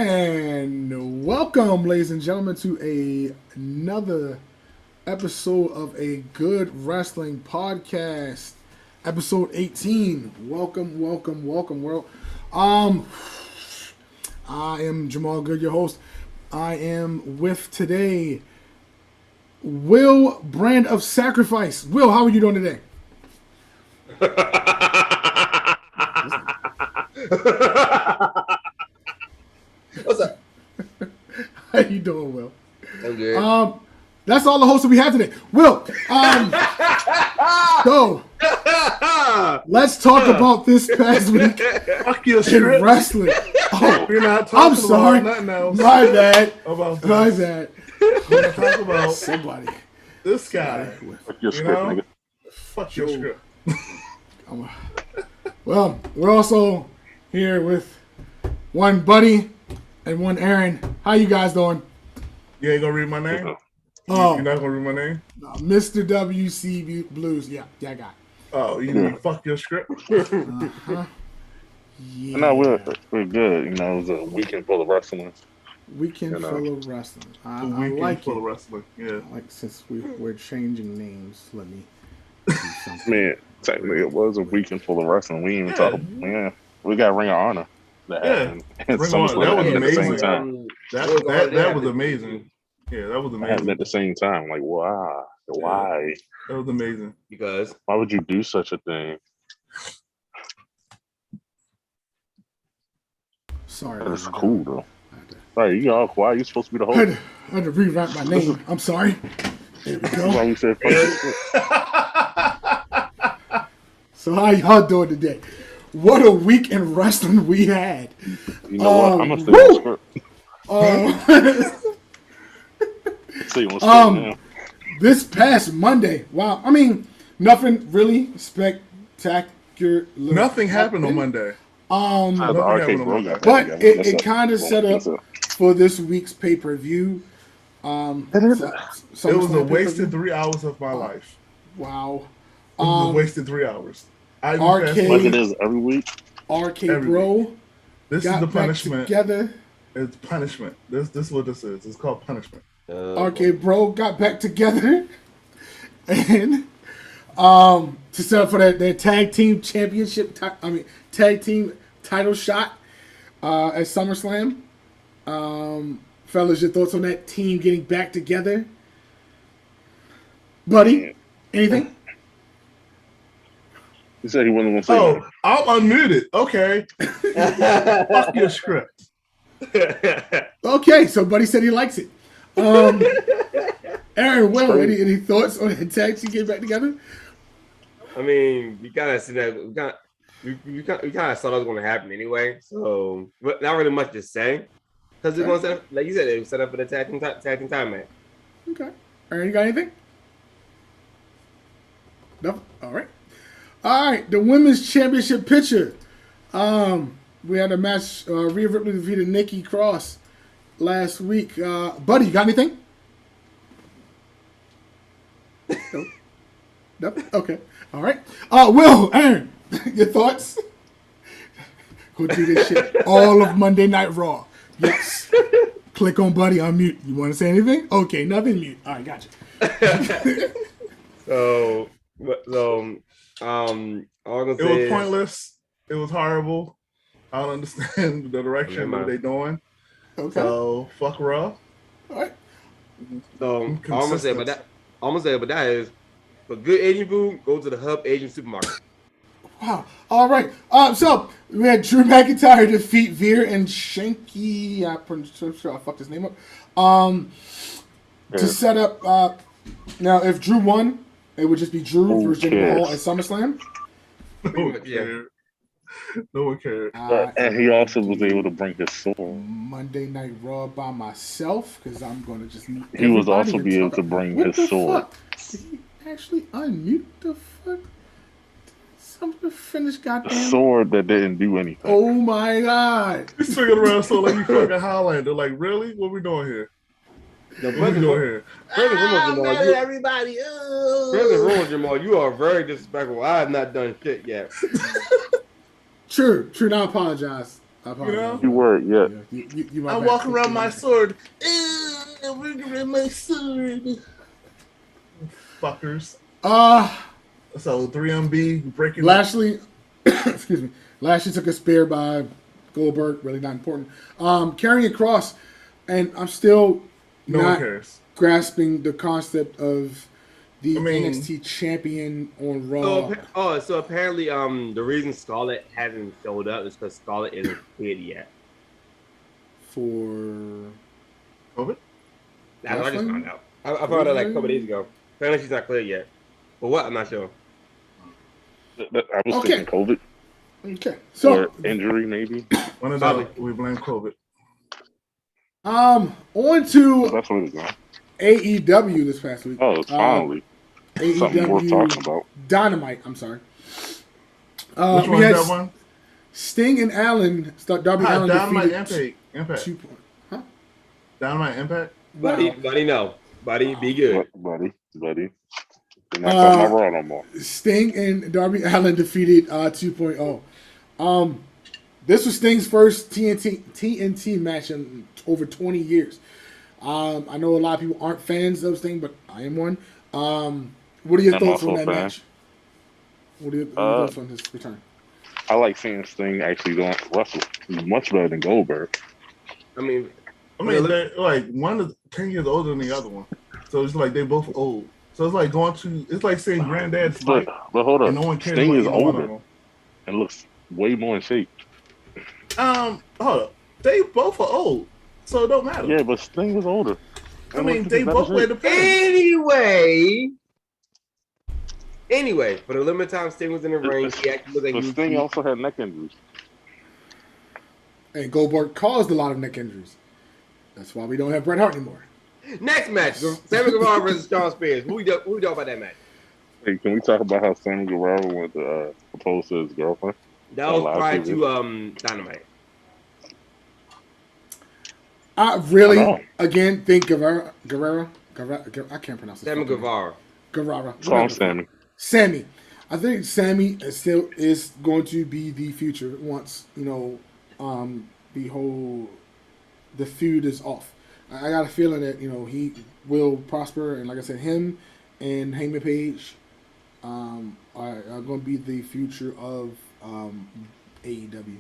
And welcome, ladies and gentlemen, to another episode of a Goode Wrestling Podcast, episode 18. Welcome, world. I am Jamal Good, your host. I am with today Will, Brand of Sacrifice. Will, how are you doing today? What's up? How you doing, Will? I'm good. That's all the hosts that we have today. Will, so let's talk about this past week Fuck your in script. wrestling. Oh, We're not talking I'm sorry. about nothing else. My bad. About My this. bad. We're gonna talk about Somebody. this guy. Fuck your You script, know? nigga. Fuck your script. Well, we're also here with one Buddy and one Aaron. How you guys doing? You ain't gonna read my name? Oh, You're not gonna read my name? Mr. WC Blues. Yeah, I got it. Oh, you mean fuck your script? Uh-huh. Yeah. No, we're good. You know, it was a weekend full of wrestling. Weekend you know. full of wrestling. I Weekend like full it. of wrestling. Yeah. Like, since we're changing names, let me do something. Man, technically it was a weekend full of wrestling. We didn't even talk. Yeah, we got Ring of Honor. That happened. And Ring of Honor, SummerSlam that was happened at the same amazing. time. That was amazing. Yeah, that was It happened amazing. at the same time. Like, wow, why? That was amazing. Because Why would you do such a thing? Sorry. That's ladies and cool gentlemen. though. Right, you all quiet. You supposed to be the I had, host. to, I had to rewrite my name. I'm sorry. There we That's go. why we said fuck your script. So how y'all doing today? What a week in wrestling we had. You know what? I'm gonna stay woo! on script. Stay on script now. This past Monday, wow. I mean, nothing really spectacular. Nothing happened on Monday. The nothing arcade happened on bro Monday. got But that together. it kind of set up for this week's pay-per-view. It was a wasted 3 hours of my life. Wow. It was a wasted 3 hours. Arcade- Like it is every week. Arcade Every Bro This got is the back punishment. together. It's punishment. This is what this is. It's called punishment. Arcade Bro got back together. And to set up for their tag team championship, tag team title shot at SummerSlam. Fellas, your thoughts on that team getting back together? Buddy, anything? He said he wasn't gonna say Oh, nothing. I'm unmuted. Okay. Fuck your script. Okay, so Buddy said he likes it. Aaron, Will, any thoughts on the tag team getting back together? I mean, you kind of see that. You kind of saw that was going to happen anyway. So, but not really much to say because it's going to set up, like you said, it was set up for the tag team time match. Okay. Aaron, you got anything? No? All right. All right. The women's championship picture. We had a match. Rhea Ripley defeated Nikki Cross last week. Buddy, you got anything? Nope. Nope. Okay. All right. Will, Aaron, your thoughts? Go do this shit all of Monday Night Raw. Yes. Click on Buddy, unmute. You want to say anything? Okay, nothing, mute. All right, gotcha. All I'm gonna It say was pointless. It was horrible. I don't understand the direction that they're doing. Okay. So fuck Raw. All right. So all I'm gonna say about that is for good Asian food, go to the Hub Asian supermarket. Wow. All right. So we had Drew McIntyre defeat Veer and Shanky. I'm sure I fucked his name up. To set up. Now, if Drew won, it would just be Drew versus Jinder Mahal at SummerSlam. No one cared. No one cared. And he also was able to bring his sword. Monday Night Raw by myself because I'm going to just meet. He was everybody also and be able talk to about- bring What his the sword. fuck? Did he actually unmute the fuck? Something finish, The goddamn. sword that didn't do anything. Oh my god. He's swinging around so like you fucking Highlander. Like, really? What we doing here? What we doing here? Everybody. President Roman Jamal, you are very disrespectful. I have not done shit yet. True. Now I apologize. I apologize. You word, yeah. You I'm walking around my sword. My sword. Fuckers. So 3MB breaking Lashley, excuse me. Lashley took a spear by Goldberg. Really not important. Carrying across, and I'm still no one not cares. grasping the concept of the NXT champion on Raw. So apparently, the reason Scarlett hasn't showed up is because Scarlett isn't cleared yet. For COVID? That's what I just found out. I found out like a couple days ago. Apparently, she's not cleared yet. But what? I'm not sure. I was thinking COVID. Okay. So or injury, maybe. One of those. We blame COVID. On to That's what it's going. AEW this past week. Oh, finally. Something worth talking about. Dynamite. I'm sorry. Which one is that one? Sting and Allen. Darby Allin Dynamite Impact. Dynamite Impact. Buddy, no. Buddy, be good. Buddy. You're not talking about Raw no more. Sting and Darby Allin defeated 2.0. This was Sting's first TNT match in over 20 years. I know a lot of people aren't fans of Sting, but I am one. What are your thoughts on that match? What are your thoughts on his return? I like seeing Sting actually doing wrestle. He's much better than Goldberg. I mean, they're like one is 10 years older than the other one, so it's like they both old. So it's like it's like saying granddad's fight. But hold up, No Sting is older and looks way more in shape. Hold up, they both are old, so it don't matter. Yeah, but Sting is older. I mean, they both wear the pants. Anyway, for the limited time Sting was in the ring, he actually looked like but Sting also had neck injuries. And Goldberg caused a lot of neck injuries. That's why we don't have Bret Hart anymore. Next match, Sammy Guevara versus Shawn Spears. Who we talk about that match? Hey, can we talk about how Sammy Guevara went to propose to his girlfriend? That was prior to Dynamite. I really, again, think Guerrero. I can't pronounce it. Sammy Guevara. Call him Sammy. I think Sammy is going to be the future once, the feud is off. I got a feeling that, he will prosper. And like I said, him and Heyman Page are going to be the future of AEW.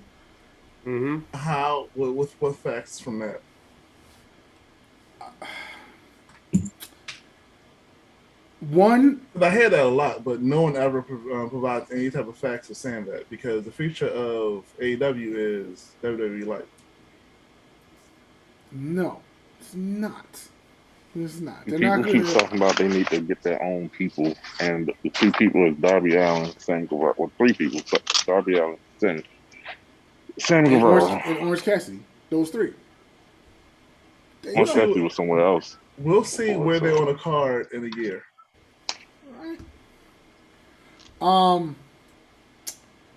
Mm-hmm. How? What facts from that? One, I hear that a lot, but no one ever provides any type of facts for saying that because the future of AEW is WWE Life. No, it's not. It's not. They're people not keep talking about they need to get their own people, and the two people is Darby Allin, Sammy Guevara. Well, three people: Darby Allin, Sammy Guevara, and Orange Cassidy. Those three. Orange Cassidy was somewhere else. We'll see where they're on a card in a year.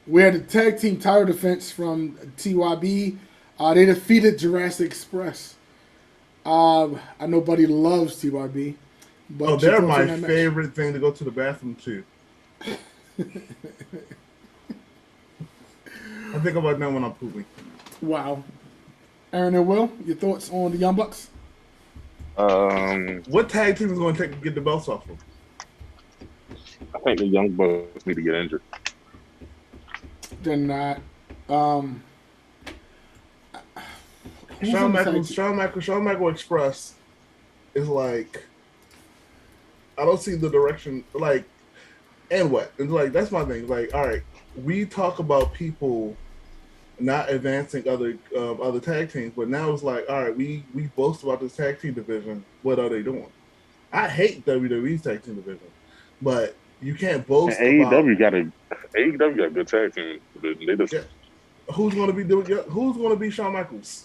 We had a tag team title defense from TYB. They defeated Jurassic Express. I know Buddy loves TYB. But they're my favorite thing to go to the bathroom to. I think about them when I'm pooping. Wow. Aaron and Will, your thoughts on the Young Bucks? What tag team is going to take to get the belts off them? I think the Young Bucks need to get injured. They're not. Shawn Michael Express is like, I don't see the direction. Like, and what? And like, that's my thing. Like, all right, we talk about people not advancing other tag teams, but now it's like, all right, we boast about this tag team division. What are they doing? I hate WWE's tag team division, but you can't boast. AEW got a good tag team division. They just who's going to be Shawn Michaels?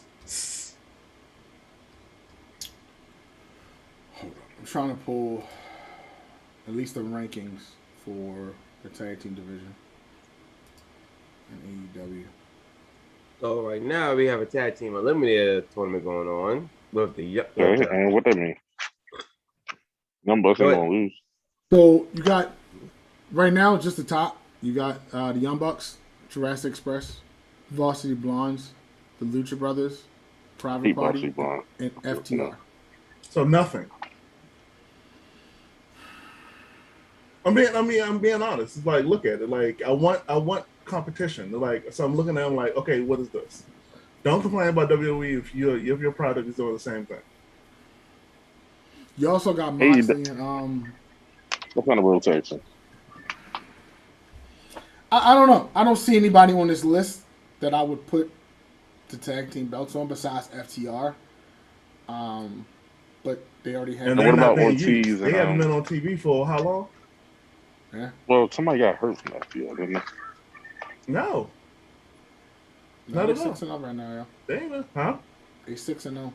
Hold on, I'm trying to pull at least the rankings for the tag team division in AEW. So right now we have a tag team eliminator tournament going on with the. And what that mean? Young Bucks ain't gonna lose. So you got right now just the top. You got the Young Bucks, Jurassic Express, Varsity Blondes, the Lucha Brothers, Private Pete Party, Bossy, and FTR. So nothing. I'm being honest. It's like, look at it. Like, I want competition. Like, so I'm looking at them like, okay, what is this? Don't complain about WWE if your product is doing the same thing. You also got Moxley and what kind of rotation? I don't know. I don't see anybody on this list that I would put the tag team belts on besides FTR. But they already have. And what about Ortiz? Ortiz? They haven't been on TV for how long? Yeah. Well, somebody got hurt from FTR, didn't they? No. No, Not they're at all. 6-0 right now, yeah. They ain't been, huh? They're 6-0.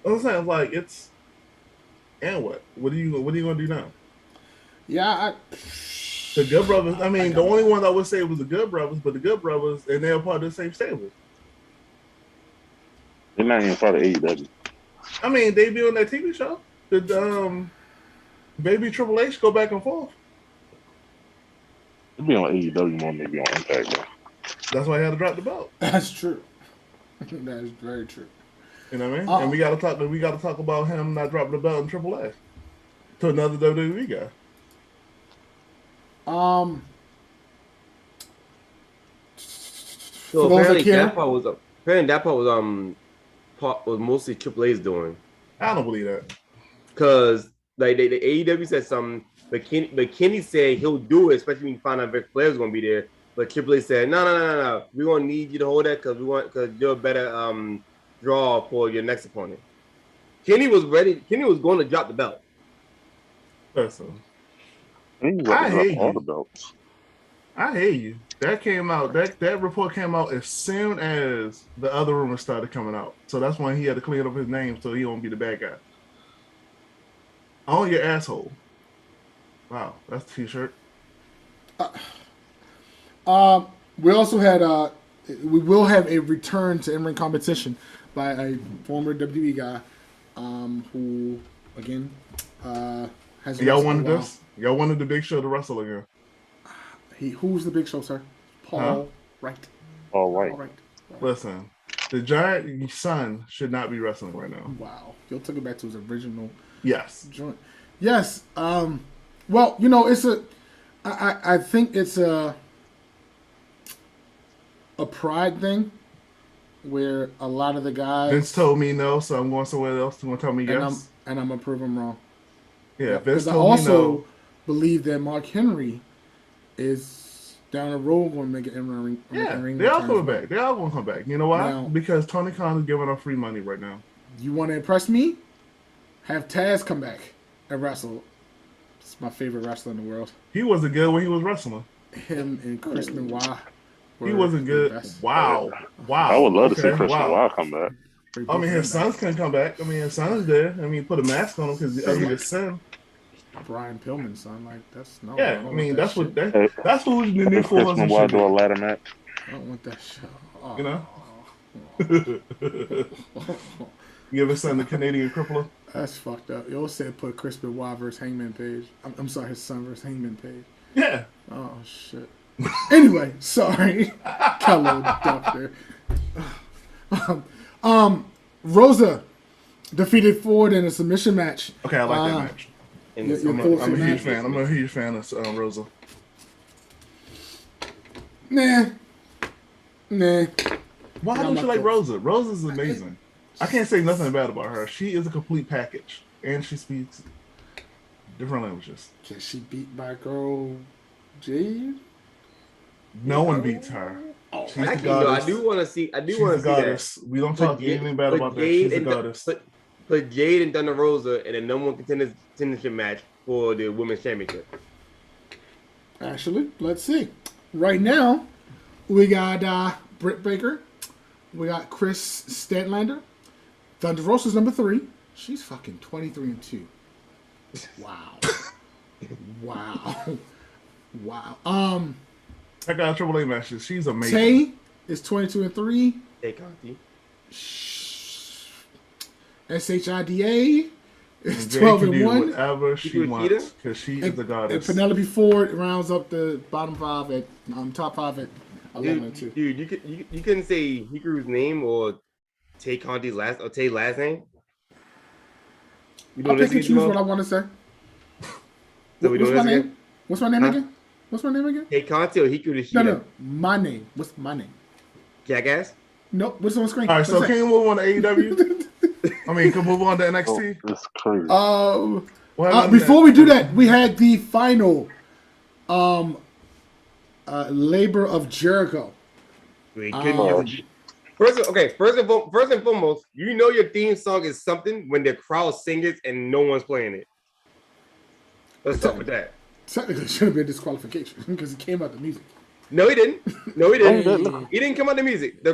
I'm saying, like, it's, and what? What are you gonna do now? Yeah, The Good Brothers. I mean, the only one I would say was the Good Brothers, but the Good Brothers, and they're part of the same stable. They're not even part of AEW. I mean, they be on that TV show. The Baby Triple H go back and forth. They'd be on AEW more than they be on Impact, though. That's why he had to drop the belt. that's true. That is very true. You know what I mean? And we gotta talk about him not dropping the belt in Triple H to another WWE guy. So For those apparently that care- that part was mostly Triple H's doing. I don't believe that. Because like the AEW said something, but Kenny said he'll do it, especially when you find out Ric Flair's gonna be there. But Triple H said, no. We're gonna need you to hold that because you're a better draw for your next opponent. Kenny was ready. Kenny was going to drop the belt. Listen, I hate all you. the belts. I hear you. That came out. That report came out as soon as the other rumors started coming out. So that's when he had to clean up his name so he won't be the bad guy. On your asshole. Wow, that's the t-shirt. We also had we will have a return to in-ring competition by a former WWE guy, who again has. Y'all wanted this? Y'all wanted the Big Show to wrestle again? Who's the Big Show, sir? Paul Wright. All right. Paul Wright. Listen, the Giant son should not be wrestling right now. Wow, Phil took it back to his original Yes. joint. Yes. Well, you know, it's I think it's a pride thing where a lot of the guys. Vince told me no, so I'm going somewhere else. He's going to tell me yes. And I'm going to prove him wrong. Yeah, Vince Because I told me also no. believe that Mark Henry is down the road going to make an in-ring. Yeah, they all coming back. They all going to come back. You know why? Now- Because Tony Khan is giving us free money right now. You want to impress me? Have Taz come back and wrestle. It's my favorite wrestler in the world. He wasn't good when he was wrestling. Him and Chris Benoit. He wasn't good. Wow. I would love to see Chris wow. Benoit come back. I mean, his sons can come back. I mean, his son is there. I mean, put a mask on him because his son. Brian Pillman's son, like that's no. Yeah, I mean, that's what shit. that's who the new Chris 400 Benoit should do a be. ladder match. I don't want that shit. Oh. You know? Give his son the Canadian crippler. That's fucked up. You also said put Chris Benoit versus Hangman Page. I'm sorry, his son versus Hangman Page. Yeah. Oh shit. Anyway, sorry, Kello Doctor. Rosa defeated Ford in a submission match. Okay, I like that match. And Your I'm thoughts a on huge that? fan. I'm a huge fan of Rosa. Nah. Why don't you like Rosa? Rosa's amazing. I can't say nothing bad about her. She is a complete package, and she speaks different languages. Can she beat my girl Jade? No one beats her. She's the Actually, no, goddess. I do want to see. I do She's want the to see that. goddess. We don't talk anything bad about that. Jade She's the and goddess. Put Jade and Thunder Rosa in a number one contendership match for the women's championship. Actually, let's see. Right now, we got Britt Baker. We got Chris Statlander. Thunder Rosa's number 3. She's fucking 23-2. Wow. Wow. I got Triple A matches. She's amazing. Tay is 22-3. Hey, Conti. SHIDA is Jade can do 12-1. whatever she do wants because she is the And goddess. Penelope Ford rounds up the bottom 5 at top 5 at I love him too. Dude, you couldn't say Hikaru's name or Tay Conti's last name. I pick and choose what I want to say. So What's my name? What's my name again? What's my name again? Tay Conti or Hikaru Shida? No, my name. What's my name? Jackass? Nope. What's on the screen? All right, so can you move on to AEW? I mean, can we move on to NXT? Oh, that's crazy. Before we do that, we had the final labor of Jericho. First and foremost, you know your theme song is something when the crowd sings it and no one's playing it. Let's start with that. Technically, it should have been disqualification because it came out the music. No, he didn't. He didn't come out the music.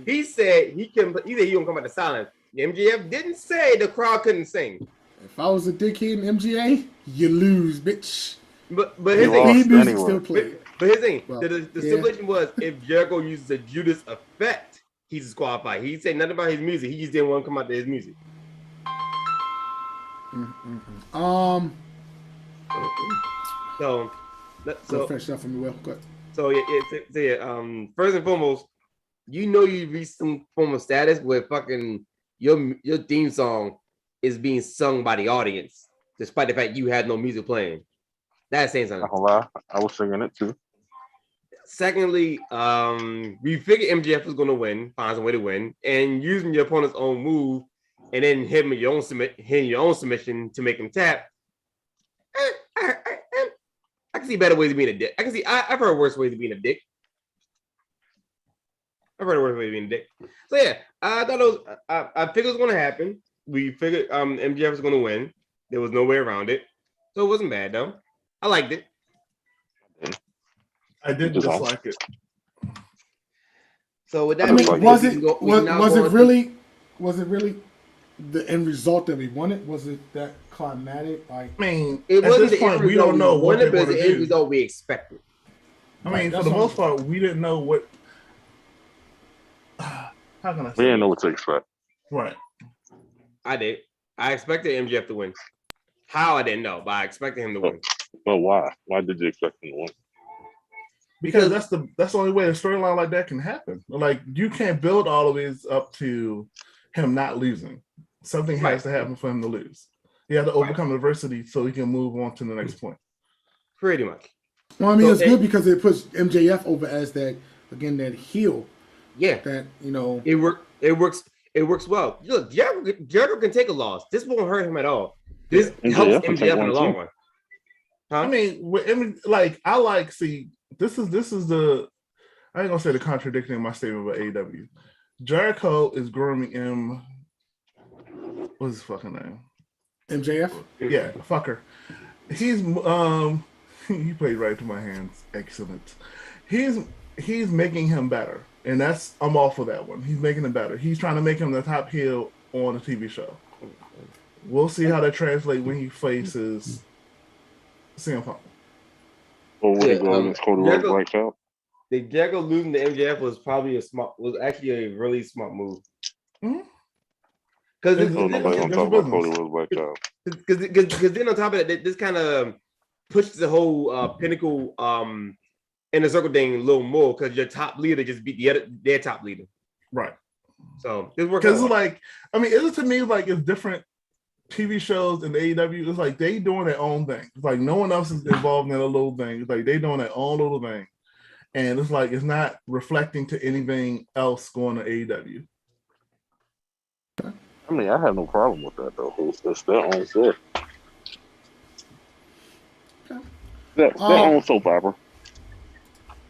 He said he don't come out the silence. The MJF didn't say the crowd couldn't sing. If I was a dickhead in MGA, you lose, bitch. But his thing, music still played. But his thing, the stipulation was if Jericho uses a Judas effect, he's disqualified. He said nothing about his music. He just didn't want to come out to his music. So finish that for me, Will. Go ahead. So first and foremost, you know you reached some form of status where fucking your theme song is being sung by the audience, despite the fact you had no music playing. That's saying something. I was singing it too. Secondly, we figured MJF was gonna win, find some way to win, and using your opponent's own move, and then hitting your own submission to make him tap. I can see better ways of being a dick. I've heard worse ways of being a dick. So yeah, I thought I figured it was gonna happen. We figured MJF was gonna win. There was no way around it. So it wasn't bad though. I liked it. I did dislike it. So with that, was it really the end result that we wanted? Was it that climatic? Like, I mean, it wasn't the the end we don't know what it was the end result we expected. I mean, for the most part, we didn't know what. How can I say? We didn't know what to expect. Right. I did. I expected MJF to win. How I didn't know, but I expected him to win. But why? Why did you expect him to win? Because that's the only way a storyline like that can happen. Like, you can't build all of this up to him not losing. Something has to happen for him to lose. He had to overcome adversity so he can move on to the next point. Pretty much. Well, I mean, it's good because it puts MJF over as that heel. Yeah. That, you know. It works well. Look, Jericho can take a loss. This won't hurt him at all. This helps MJF in the long run. Huh? I mean, I like, see, this is the, I ain't gonna say the contradiction in my statement about AEW. Jericho is grooming what's his fucking name? MJF? Yeah, fucker. He's he played right to my hands. Excellent. He's making him better. And I'm all for that one. He's making him better. He's trying to make him the top heel on a TV show. We'll see how that translates when he faces CM Punk. Or when he goes against Cody Rhodes breaks out. The Jericho losing to MJF was actually a really smart move. Because then on top of that, this kind of pushes the whole Pinnacle in the circle thing a little more because your top leader just beat their top leader. Right. So this works. Because it's to me like it's different TV shows in the AEW. It's like they doing their own thing. It's like no one else is involved in a little thing. It's like they doing their own little thing. And it's like it's not reflecting to anything else going to AEW. I mean, I have no problem with that though. It's their own shit. Their own soap opera.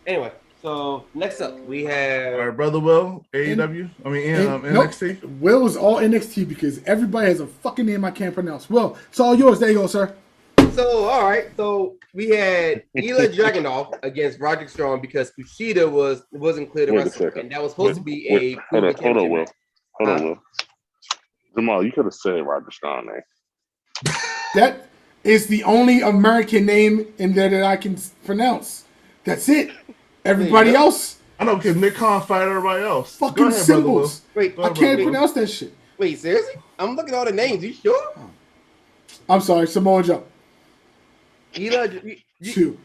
Anyway, so next up we have our brother Will, AEW. NXT. Nope. Will is all NXT because everybody has a fucking name I can't pronounce. Will, it's all yours. There you go, sir. So all right, so we had Ilya Dragunov against Roderick Strong because Kushida wasn't clear to wrestle, and that was supposed to be a hold on, Will. Jamal, you could have said Roderick Strong name. That is the only American name in there that I can pronounce. That's it. Everybody else. I know because Nick Khan fired everybody else. Fucking ahead, symbols. Wait, I can't pronounce that shit. Wait, seriously? I'm looking at all the names. You sure? I'm sorry, Samoa Joe. The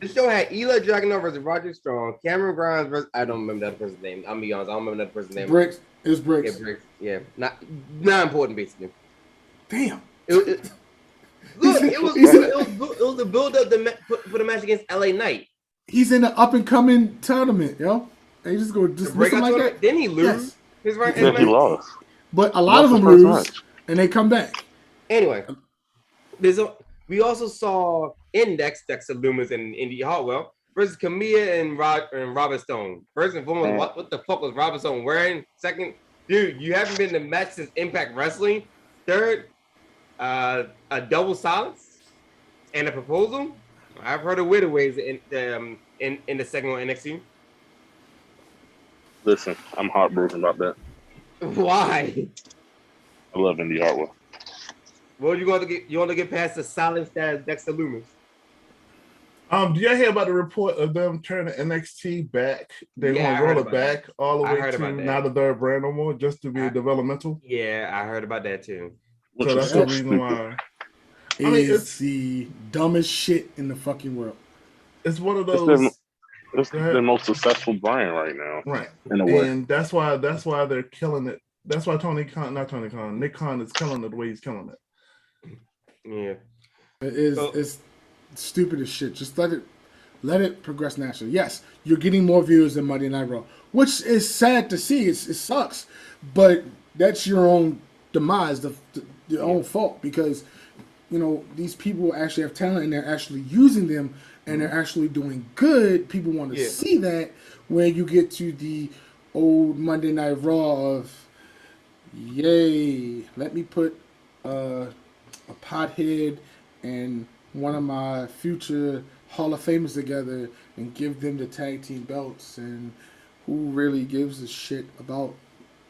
show had Ela Dragunov versus Roger Strong, Cameron Grimes versus I don't remember that person's name. I'm be honest, I don't remember that person's name. Bricks. It was Bricks. Yeah, Bricks. Yeah, not important basically. Damn. It was the build up for the match against LA Knight. He's in the up and coming tournament, yo. And he just go just listen like that. Didn't he lose? Yes. His right. Yeah, he lost. But a lot of them lose, and they come back. Anyway, we also saw Index, Dexter Loomis, and Indy Hartwell versus Camilla and Robert Stone. First and foremost, what the fuck was Robert Stone wearing? Second, dude, you haven't been in the match since Impact Wrestling. Third, a double silence and a proposal. I've heard of weirder ways in the second one NXT. Listen, I'm heartbroken about that. Why? I love Indy Hartwell. Well, you want to get past the silence that Dexter Loomis. Do y'all hear about the report of them turning NXT back? They want to roll it back all the way to not a third brand no more, just to be developmental. Yeah, I heard about that too. So that's the reason why. I mean, it's the dumbest shit in the fucking world. It's one of those. It's the most successful brand right now, right? In a way, and that's why they're killing it. That's why Nick Khan is killing it the way he's killing it. Yeah, it's stupid as shit. Just let it progress naturally. Yes, you're getting more viewers than Monday Night Raw, which is sad to see. It sucks, but that's your own demise, your own fault, because these people actually have talent and they're actually using them and they're actually doing good. People want to see that. When you get to the old Monday Night Raw of, yay, let me put a pothead and one of my future Hall of Famers together and give them the tag team belts, and who really gives a shit about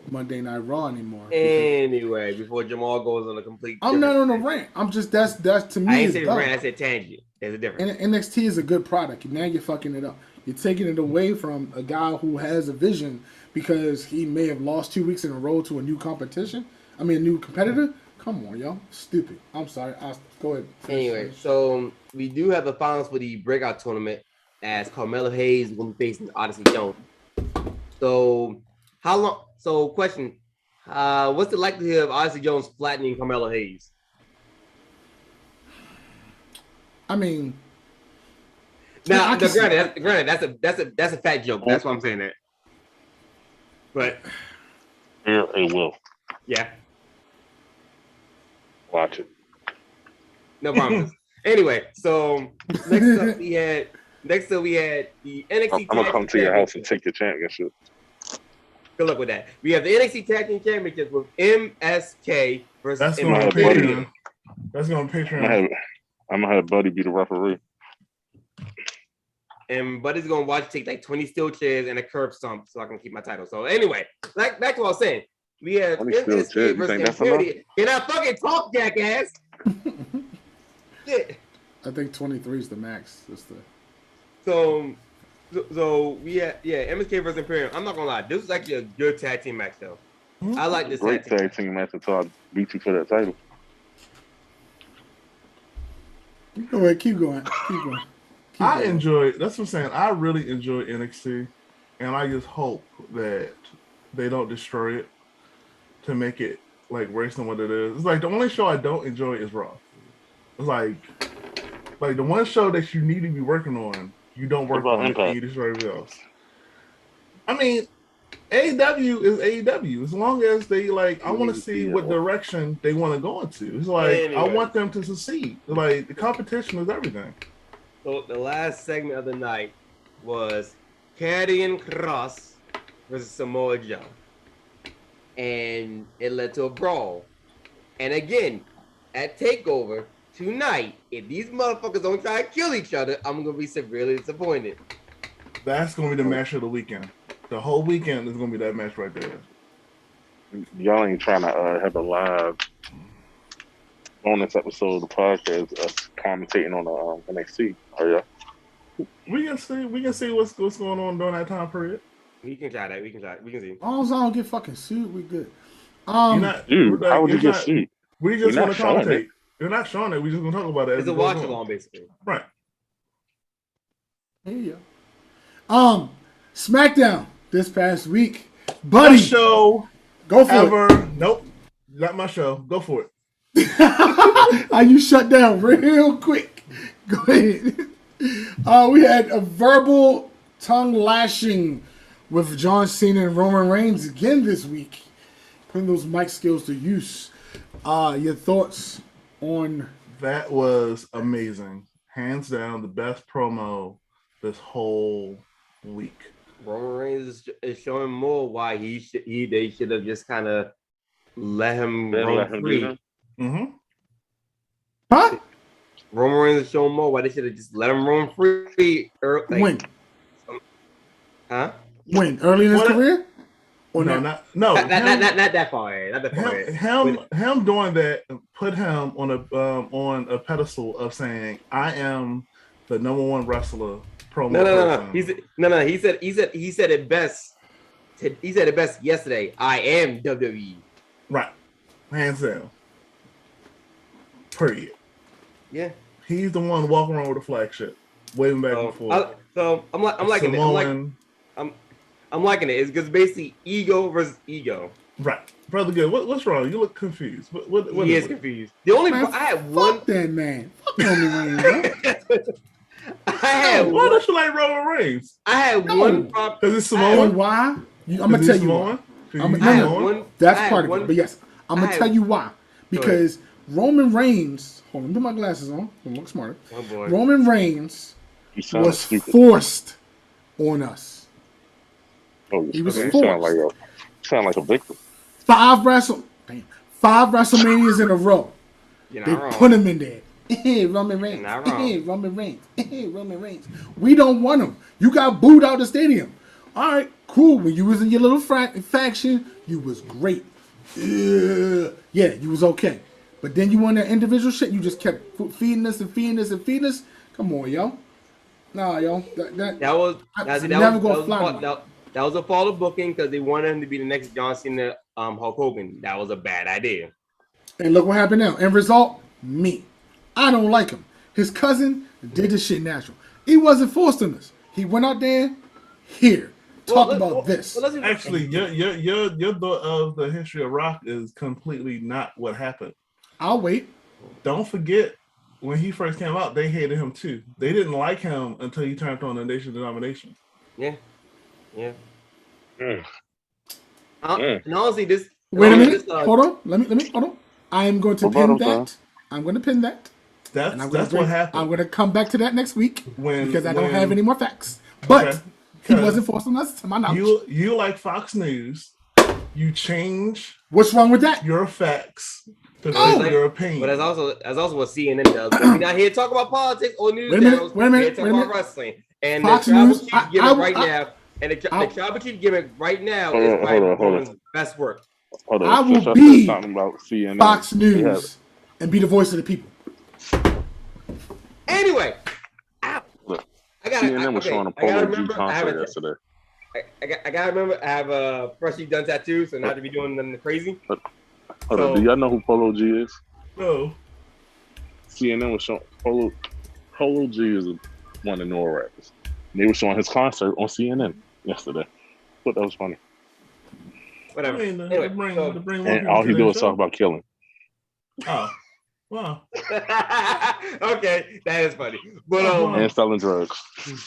Monday Night Raw anymore? Anyway, before Jamal goes on a complete, I'm not on a rant. I'm just that's to me. I ain't say rant. I said tangent. There's a difference. And NXT is a good product. Now you're fucking it up. You're taking it away from a guy who has a vision because he may have lost 2 weeks in a row to a new competition. I mean, a new competitor. Come on, y'all. Stupid. I'm sorry. Go ahead. Anyway, so we do have the finals for the breakout tournament as Carmelo Hayes will be facing Odyssey Jones. So how long? So question, what's the likelihood of Odyssey Jones flattening Carmelo Hayes? I mean, now, granted, that's a fat joke. That's why I'm saying that. But yeah, it will. Yeah. Watch it. No problem. Anyway, so next up we had the NXT. I'm gonna come to your house and take your championship. Good luck with that. We have the NXT Tag Team Championships with MSK versus. That's going to Patreon. That's going to Patreon. I'm gonna have Buddy be the referee. And Buddy's gonna watch take like 20 steel chairs and a curb stomp so I can keep my title. So anyway, back to what I was saying. We have MSK versus Imperium. Can I fucking talk, jackass? Shit. I think 23 is the max. So we had MSK versus Imperium. I'm not gonna lie, this was actually a good tag team match though. I like this great tag team match until I beat you for that title. Go ahead, keep going. I enjoy. That's what I'm saying. I really enjoy NXT, and I just hope that they don't destroy it to make it like worse than what it is. It's like the only show I don't enjoy is Raw. It's like the one show that you need to be working on, you don't work on it, and you destroy everything else. I mean, AEW is AEW. As long as they I want to see what direction they want to go into. It's like anyway. I want them to succeed. Like the competition is everything. So the last segment of the night was Karrion Kross versus Samoa Joe, and it led to a brawl. And again, at Takeover tonight, if these motherfuckers don't try to kill each other, I'm gonna be severely disappointed. That's gonna be the match of the weekend. The whole weekend is gonna be that match right there. Y'all ain't trying to have a live bonus episode of the podcast, us commentating on the NXT, are ya? We can see what's going on during that time period. We can try that. We can see. As long as I don't get fucking sued, we good. How would you get sued? We just want to commentate. You're not showing it. We just gonna talk about it. It's a watch along, basically. Right. you. SmackDown this past week, buddy. Best show Go for ever. it. Nope, not my show. Go for it. How you shut down real quick? Go ahead. We had a verbal tongue lashing with John Cena and Roman Reigns again this week, putting those mic skills to use. Your thoughts on That was amazing. Hands down, the best promo this whole week. Roman Reigns is showing more why they should have just kind of let him roam free. Mm-hmm. huh? Roman Reigns is showing more why they should have just let him roam free. When? Huh? When? Early in his career? Or No, not? Not that far. Not that far. Him doing that put him on a pedestal of saying, "I am the number one wrestler." Promo. No. He said it best. He said it best yesterday. I am WWE. Right, hands down. Period. Yeah. He's the one walking around with a flagship, waving back and forth. I'm liking it. I'm liking it. It's because basically ego versus ego. Right, brother. Good. What's wrong? You look confused. What he is confused. The only I had one. Fuck that man. Fuck Roman Reigns. Why don't you like Roman Reigns? I had one problem because it's Samoan. Why? I'm gonna tell you why. That's part of it. But yes, I'm gonna tell you why. Because Roman Reigns. Hold on, put my glasses on. I'm look smarter. Oh boy. Roman Reigns was forced on us. Oh, he was forced. Sound like a victim. 5 WrestleManias in a row. They put him in there. Roman Reigns. Roman Reigns. Roman Reigns. We don't want him. You got booed out the stadium. All right, cool. When you was in your little faction, you was great. Yeah, you was okay. But then you won that individual shit. You just kept feeding us. Come on, yo. Nah, yo. That was a fall of booking because they wanted him to be the next John Cena, Hulk Hogan. That was a bad idea. And look what happened now. End result, me. I don't like him. His cousin did this shit natural. He wasn't forced on us. He went out there, talk about this. Actually, your thought of the history of Rock is completely not what happened. I'll wait. Don't forget, when he first came out, they hated him too. They didn't like him until he turned on the Nation Denomination. Yeah. And honestly, this. Wait a minute. Hold on. Let me. Hold on. I am going to pin that. I'm going to pin that. That's what happened. I'm going to come back to that next week because I don't have any more facts. But he wasn't forced on us, to my knowledge. You like Fox News. You change. What's wrong with that? Your facts to fit your opinion. But that's also what CNN does. We're not here to talk about politics or news channels. Wait a minute. We're here to talk about wrestling. And Fox the tribal News, chief gimmick right now. And the tribal chief gimmick right now is probably best work. I will be Fox News and be the voice of the people. Anyway, CNN was showing a Polo G concert yesterday. I gotta remember, I have a freshly done tattoo, so not to be doing nothing crazy. Hold on, do y'all know who Polo G is? No. CNN was showing Polo G is one of the newer rappers. They were showing his concert on CNN yesterday. But that was funny. Whatever. And all he do is talk about killing. Oh, wow. Okay, that is funny. But and selling drugs.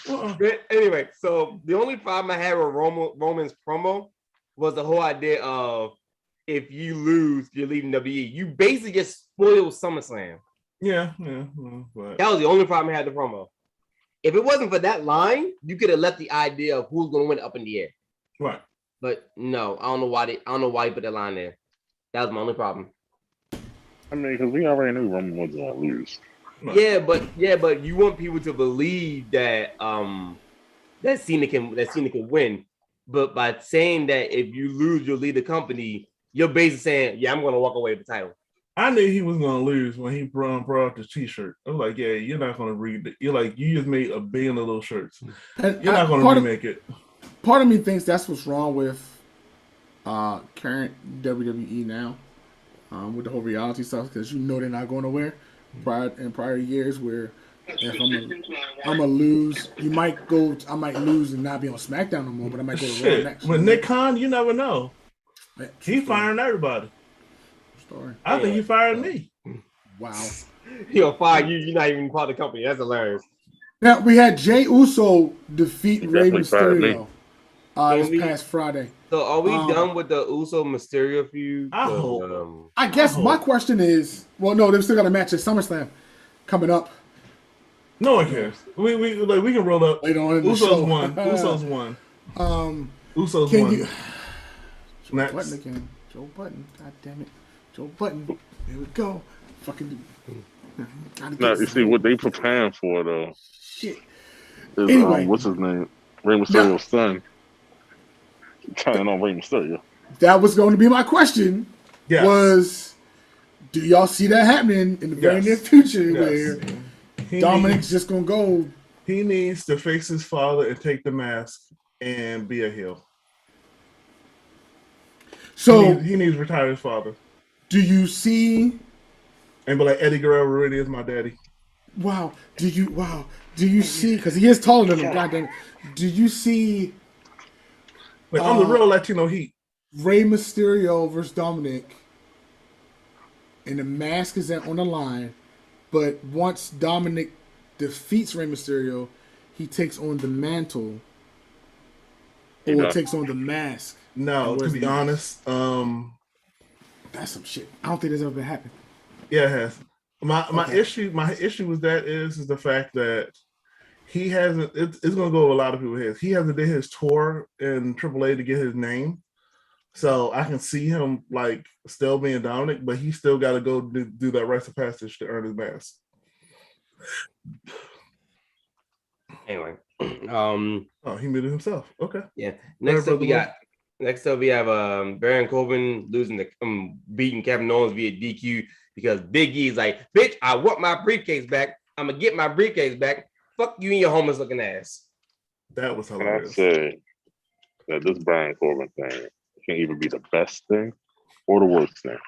But anyway, so the only problem I had with Roman's promo was the whole idea of if you lose, you're leaving WWE. You basically just spoiled SummerSlam. Yeah. That was the only problem I had with the promo. If it wasn't for that line, you could have left the idea of who's going to win up in the air. Right. But no, I don't know why he put that line there. That was my only problem. I mean, because we already knew Roman was going to lose. Yeah, but you want people to believe that that Cena can win. But by saying that if you lose, you'll leave the company, you're basically saying, yeah, I'm going to walk away with the title. I knew he was going to lose when he brought up the T-shirt. I was like, yeah, you're not going to read it. You're like, you just made $1 billion of those shirts. You're not going to remake it. Part of me thinks that's what's wrong with current WWE now, with the whole reality stuff, because they're not going nowhere. In prior years where If I'm gonna lose, I might lose and not be on SmackDown no more, but I might go to Raw next. With Nick Khan, you never know. Yeah, He's firing everybody. Story. I think he fired me. Wow. He'll fire you. You're not even part of the company. That's hilarious. Now we had Jey Uso defeat Rey Mysterio this past Friday. So are we done with the Uso Mysterio feud? I hope. I guess my question is, well, no, they've still got a match at SummerSlam coming up. No one cares. We can roll up. Later on in the Usos show. won. Usos won. Usos Can won. you? Joe Next. Button again. Joe Button. God damn it. Joe Button. Here we go. Fucking. Now you see what they preparing for though. Shit. Is, Anyway. What's his name? Rey Mysterio's son. Turning on Rey Mysterio. That was going to be my question. Yes. Was, do y'all see that happening in the very near future where Dominic's just going to go? He needs to face his father and take the mask and be a heel. So he needs to retire his father. Do you see? And be like, Eddie Guerrero really is my daddy. Wow. Do you see? Because he is taller than him. Goddamn it. Do you see? Like, I'm the real Latino Heat. Rey Mysterio versus Dominic, and the mask is on the line. But once Dominic defeats Rey Mysterio, he takes on the mantle, or takes on the mask. No, to be honest, that's some shit. I don't think that's ever been happened. Yeah, it has. My issue with that is the fact that he hasn't. It's going to go with a lot of people's heads. He hasn't did his tour in AAA to get his name, so I can see him like still being Dominic, but he still got to go do that rites of passage to earn his mask. Anyway, he muted himself. Okay. Yeah. Next up we have Baron Corbin losing beating Kevin Owens via DQ because Big E's like, bitch, I want my briefcase back. I'm gonna get my briefcase back. Fuck you and your homeless looking ass. That was hilarious. Can I say that this Baron Corbin thing can either be the best thing or the worst thing?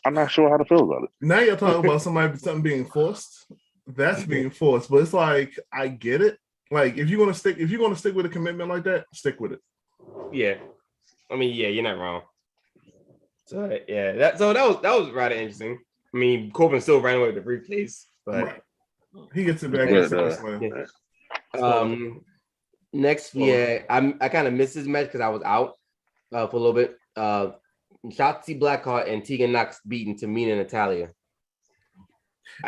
I'm not sure how to feel about it. Now you're talking about something being forced. That's being forced, but it's like I get it. Like if you're gonna stick with a commitment like that, stick with it. Yeah, I mean, yeah, you're not wrong. So yeah, that was rather interesting. I mean, Corbin still ran away with the briefcase, but he gets it back. Next, I kind of missed this match because I was out for a little bit. Shotzi Blackheart and Tegan Knox beating Tamina and Natalia.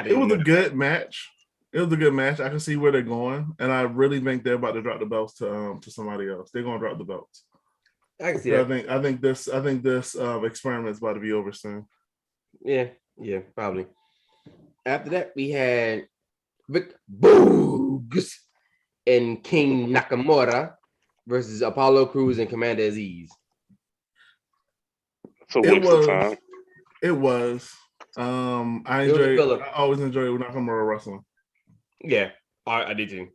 It was a good match. I can see where they're going, and I really think they're about to drop the belts to somebody else. They're gonna drop the belts. I can see that. I think this experiment is about to be over soon. Yeah, probably. After that, we had Rick Boogs and King Nakamura versus Apollo Crews and Commander Aziz. So waste of time. It was. I always enjoy when Nakamura wrestling. Yeah, I did too.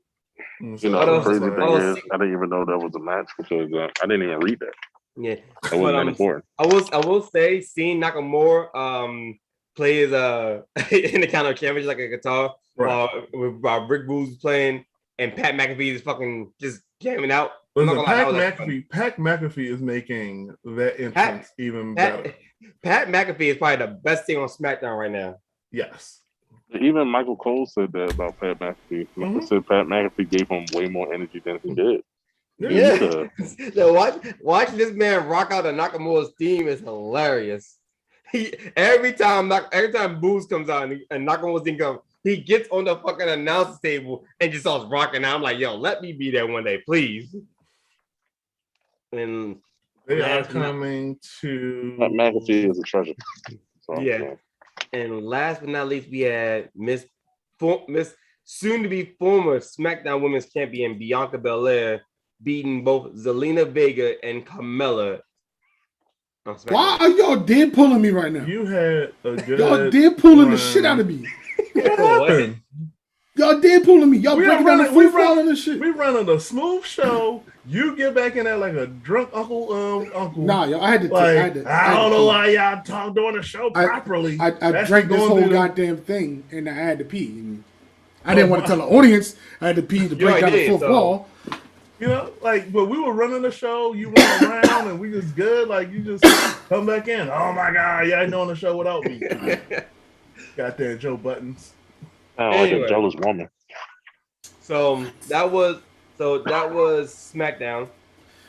You know, the crazy thing is, I didn't even know that was a match because I didn't even read that. Yeah, that wasn't that important. I will say, seeing Nakamura play his in the counter camera like a guitar while Rick Boogs playing and Pat McAfee is fucking just jamming out. Pat McAfee is making that entrance even better. Pat McAfee is probably the best thing on SmackDown right now. Yes. Even Michael Cole said that about Pat McAfee. He said Pat McAfee gave him way more energy than he did. Yeah. So watch this man rock out the Nakamura's theme is hilarious. Every time Boogs comes out and Nakamura's theme comes, he gets on the fucking announce table and just starts rocking out. I'm like, yo, let me be there one day, please. And they are coming to Pat McAfee is a treasure. So, yeah. And last but not least, we had Miss soon-to-be former SmackDown Women's Champion Bianca Belair beating both Zelina Vega and Carmella. Why are y'all dead pulling me right now? You had a good. Y'all dead pulling the shit out of me. What happened? Y'all dead pulling me. Y'all breaking down the free fall and shit. We running a smooth show. You get back in there like a drunk uncle. Nah, yo, I don't know why y'all talk during the show properly. I drank this whole goddamn thing and I had to pee. And I didn't want to tell the audience I had to pee to break down the fourth wall. You know, like, but we were running the show. You went around, and we just good. Like, you just come back in. Oh my God, y'all ain't doing the show without me. Goddamn Joe Buttons. Like a jealous woman. So that was SmackDown.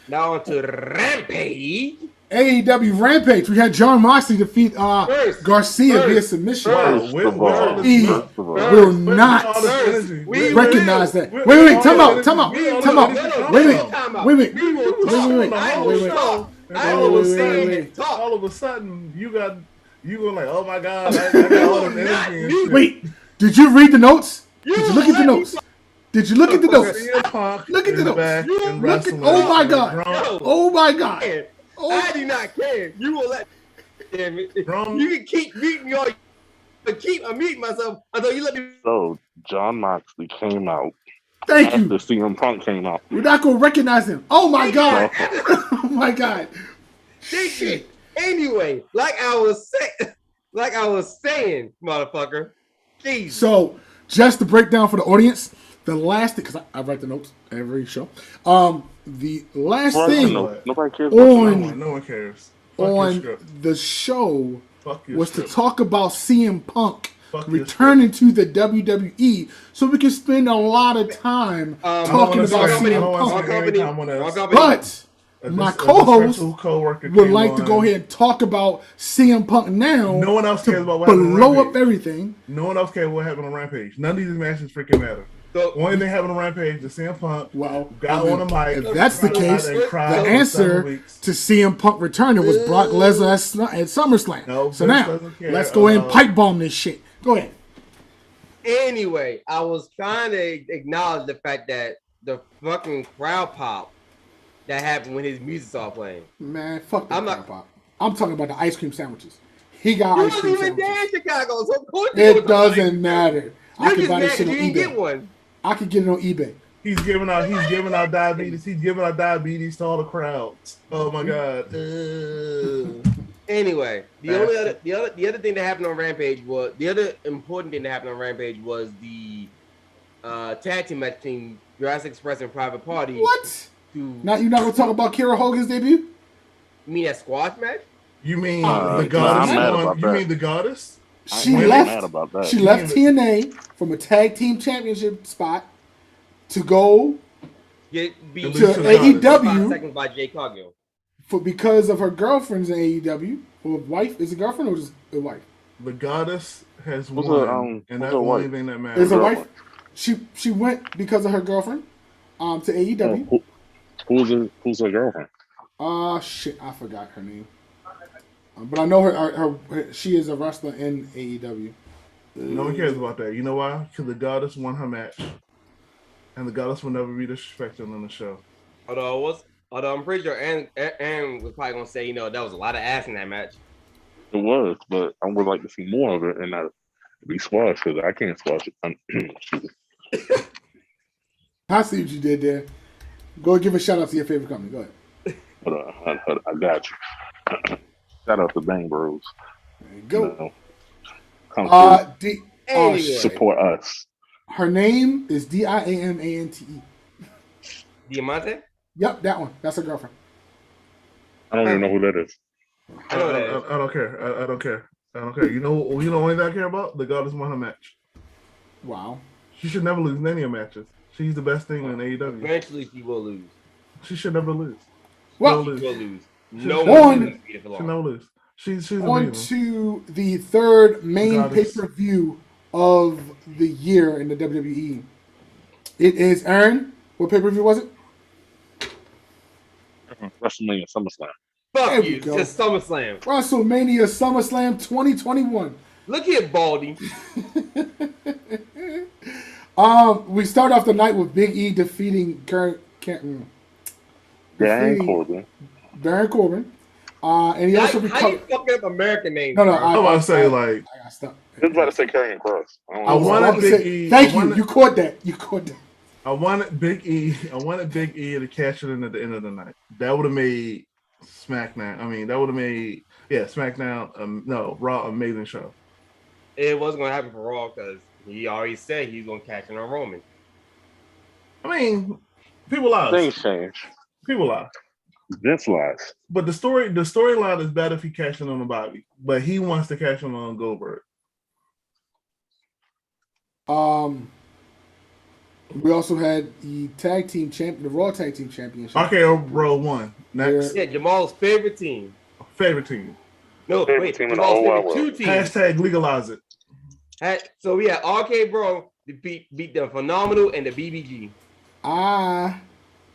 Now on to Rampage. AEW Rampage. We had John Moxley defeat Garcia via submission. Will not recognize that. Wait, time out. Wait. All of a sudden, you were like, oh my God, I got all this energy. Wait, did you read the notes? Did you look at the notes? Look at the notes. Oh my God. Oh my God. I do not care. You will let. Damn it. You can keep meeting me all. But I'm meeting myself until you let me. So John Moxley came out. Thank you. The CM Punk came out. We're not gonna recognize him. Oh my God. Oh my God. Shit. Anyway, like I was saying, motherfucker. Jeez. So just to break down for the audience, the last thing, because I write the notes every show. The last thing nobody cares. No one cares. On the show was to talk about CM Punk returning to the WWE, so we can spend a lot of time talking about CM Punk. But my co-host would like to go ahead and talk about CM Punk now. No one else cares about what happened on blow Rampage. up everything. No one else cares what happened on Rampage. None of these matches freaking matter. The only thing happened on Rampage is CM Punk got on a mic. If that's the case, the answer to CM Punk returning was Brock Lesnar at SummerSlam. No, so now, let's go ahead and pipe bomb this shit. Go ahead. Anyway, I was trying to acknowledge the fact that the fucking crowd pop that happened when his music started playing. Man, fuck that crowd pop. I'm talking about the ice cream sandwiches. He got ice cream sandwiches. You wasn't even there in Chicago, so of course it doesn't matter. I can buy this shit on eBay. Get one. I could get it on eBay. He's giving out diabetes. He's giving out diabetes to all the crowds. Oh my God. Anyway, the other thing that happened on Rampage was the tag team match between Jurassic Express and Private Party. What? Now you're not gonna talk about Kira Hogan's debut? You mean that squash match? You mean the goddess? You mean the goddess? She left TNA from a tag team championship spot to go to AEW 5 seconds by Jay Cargill. Because of her girlfriends in AEW. Or wife? Is it girlfriend or just a wife? The goddess has won, and that's the only thing that matters. Is a wife? She went because of her girlfriend to AEW. Who's her girlfriend? Shit, I forgot her name. But I know her. She is a wrestler in AEW. No one cares about that. You know why? Because the goddess won her match, and the goddess will never be disrespected on the show. Although I'm pretty sure Aaron was probably gonna say, that was a lot of ass in that match. It was, but I would like to see more of it and not be squashed because I can't squash it. I see what you did there. Go give a shout out to your favorite company. Go ahead. I got you. Shout out to Bang Bros. There you go. Come support us. Her name is Diamante. Diamante? Yep, that one. That's her girlfriend. I don't even know who that is. I don't care. I don't care. You know only thing I care about? The goddess won her match. Wow. She should never lose in any of matches. She's the best thing in AEW. Eventually, she will lose. She should never lose. She will lose. No one should never lose. She's on amazing. To the third main pay-per-view of the year in the WWE. It is Aaron. What pay-per-view was it? WrestleMania SummerSlam. Fuck you. Just SummerSlam. WrestleMania SummerSlam 2021. Look here, Baldy. We start off the night with Big E defeating Baron Corbin. And he also how you fucking up American names? No, I was about to say like. I got stuck. I was about to say Karrion Kross. I wanted Big E. Thank you. You caught that. I wanted Big E. To cash it in at the end of the night. That would have made SmackDown. SmackDown. Raw amazing show. It wasn't gonna happen for Raw because he already said he's gonna cash in on Roman. I mean, people lie. Things change. People lie. Vince lies. But the storyline is better if he cashes in on Bobby. But he wants to cash in on Goldberg. We also had the Raw Tag Team Championship. RKO Bro won. Next. Yeah, Jamal's favorite team. Favorite team. No, Favorite wait, team in Jamal's the whole favorite wide two world. teams. Hashtag legalize it. So we had RK Bro beat the Phenomenal and the BBG.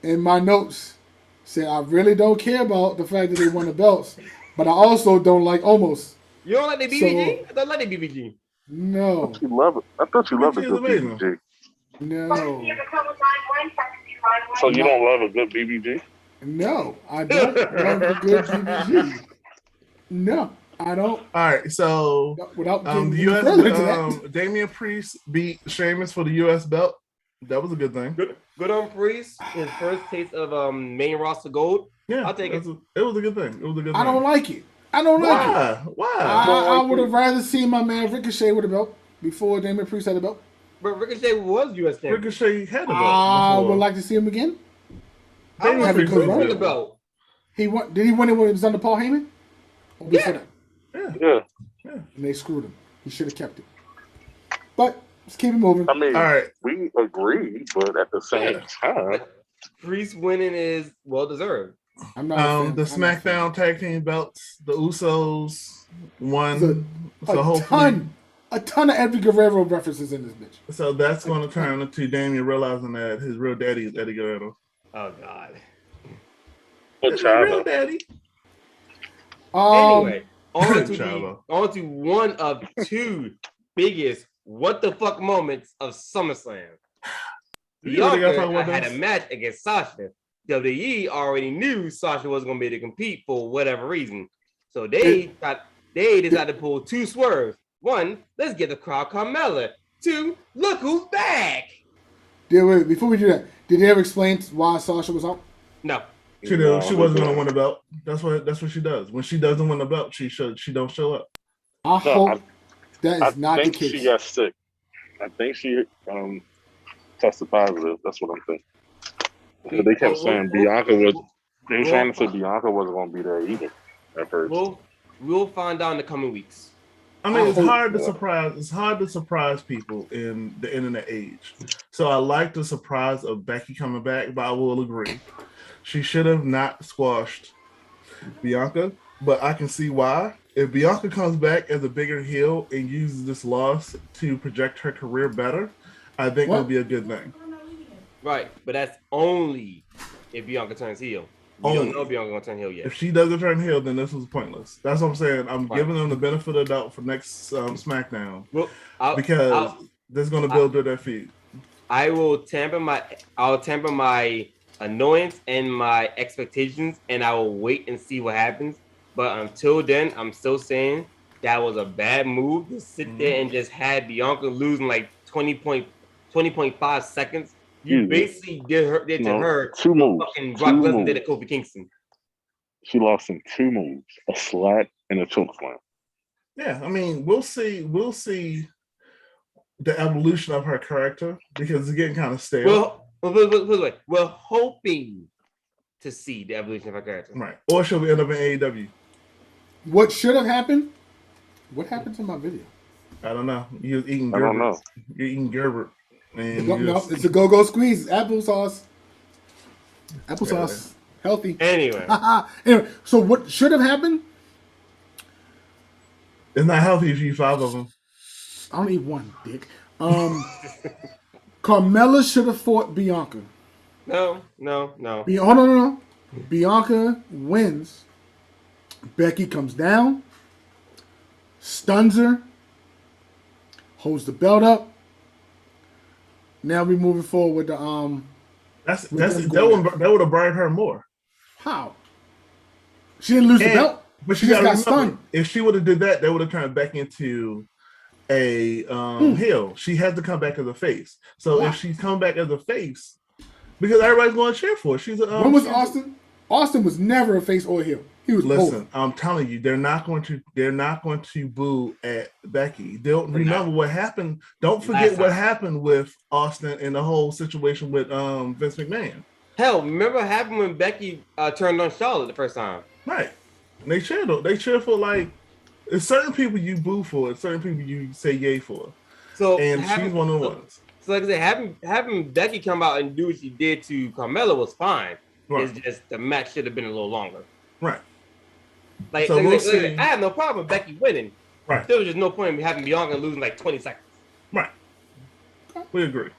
In my notes, said I really don't care about the fact that they won the belts, but I also don't like Omos. You don't like the BBG? I don't like the BBG. No. You love it. I thought you loved a good amazing. BBG. No. So you don't love a good BBG? No, I don't love a good BBG. No, I don't. All right, so Without the getting U.S. further to that. Damian Priest beat Sheamus for the U.S. belt. That was a good thing. Good on Priest. His first taste of main roster gold. Yeah, I'll take it. It was a good thing. I don't like it. I don't like it. Why? I would have rather seen my man Ricochet with a belt before Damian Priest had a belt. But Ricochet was U.S. champion. Ricochet had a belt. I before. would like to see him again. I Damian Have Priest it was go won good. the belt. Did he win it when it was under Paul Heyman? Or before that? Yeah. And they screwed him. He should have kept it. But let's keep it moving. I mean, All right. we agree, but at the same time, Priest winning is well deserved. I'm not The SmackDown tag team belts, the Usos won. A ton of Eddie Guerrero references in this bitch. So that's going to turn into Damian realizing that his real daddy is Eddie Guerrero. Oh God. but His real Chavo. daddy. Anyway, on Chavo. to one of two biggest what the fuck moments of SummerSlam. You really gotta talk Bianca about had this? a match against Sasha. WWE already knew Sasha wasn't gonna be able to compete for whatever reason. So they decided to pull two swerves. One, let's get the crowd Carmella. Two, look who's back. Wait, before we do that, did they ever explain why Sasha was out? No. She wasn't going to win the belt. That's what she does. When she doesn't win the belt, she don't show up. I hope that is not the think case. she got sick. I think she tested positive. That's what I'm thinking. They kept saying Bianca was. They were trying to say Bianca wasn't going to be there either at first. We'll find out in the coming weeks. I mean, it's hard to surprise people in the internet age. So I like the surprise of Becky coming back, but I will agree. She should have not squashed Bianca, but I can see why. If Bianca comes back as a bigger heel and uses this loss to project her career better, I think it'll be a good thing. Right, but that's only if Bianca turns heel. We don't know if Bianca gonna turn heel yet. If she doesn't turn heel, then this was pointless. That's what I'm saying. I'm giving them the benefit of the doubt for next SmackDown because that's going to build to their feet. I'll temper my annoyance and my expectations, and I will wait and see what happens. But until then, I'm still saying that was a bad move to sit there and just had Bianca losing like 20.5 seconds. You basically did to her 2 moves. Fucking Brock Lesnar did to Kofi Kingston. She lost in 2 moves: a slap and a choke slam. Yeah, I mean, we'll see the evolution of her character because it's getting kind of stale. We're hoping to see the evolution of her character. Right. Or she'll end up in AEW. What should have happened? What happened to my video? I don't know. You're eating Gerber. I don't know. You're eating Gerber. And No, it's a go-go squeeze. Applesauce. Applesauce. Healthy. Anyway, so what should have happened? It's not healthy if you eat 5 of them. I don't eat one, dick. Carmella should have fought Bianca. No. Hold on. Bianca wins. Becky comes down, stuns her, holds the belt up. Now we're moving forward with the that would have burned her more. How? She didn't lose the belt, but she just got stunned. If she would have did that would have turned back into a heel. She has to come back as a face. So if she's come back as a face, because everybody's going to cheer for her. When was Austin? Austin was never a face or a heel. He was Listen, both. I'm telling you, they're not going to boo at Becky. They'll remember what happened. Don't forget what happened with Austin and the whole situation with Vince McMahon. Hell, remember what happened when Becky turned on Charlotte the first time? Right. And they cheer for like there's certain people you boo for, and certain people you say yay for. So and she's one of the ones. So like I said, having Becky come out and do what she did to Carmella was fine. Right. It's just the match should have been a little longer. Right. Like, so I have no problem with Becky winning. Right. There was just no point in having Bianca losing like 20 seconds. Right. We agree.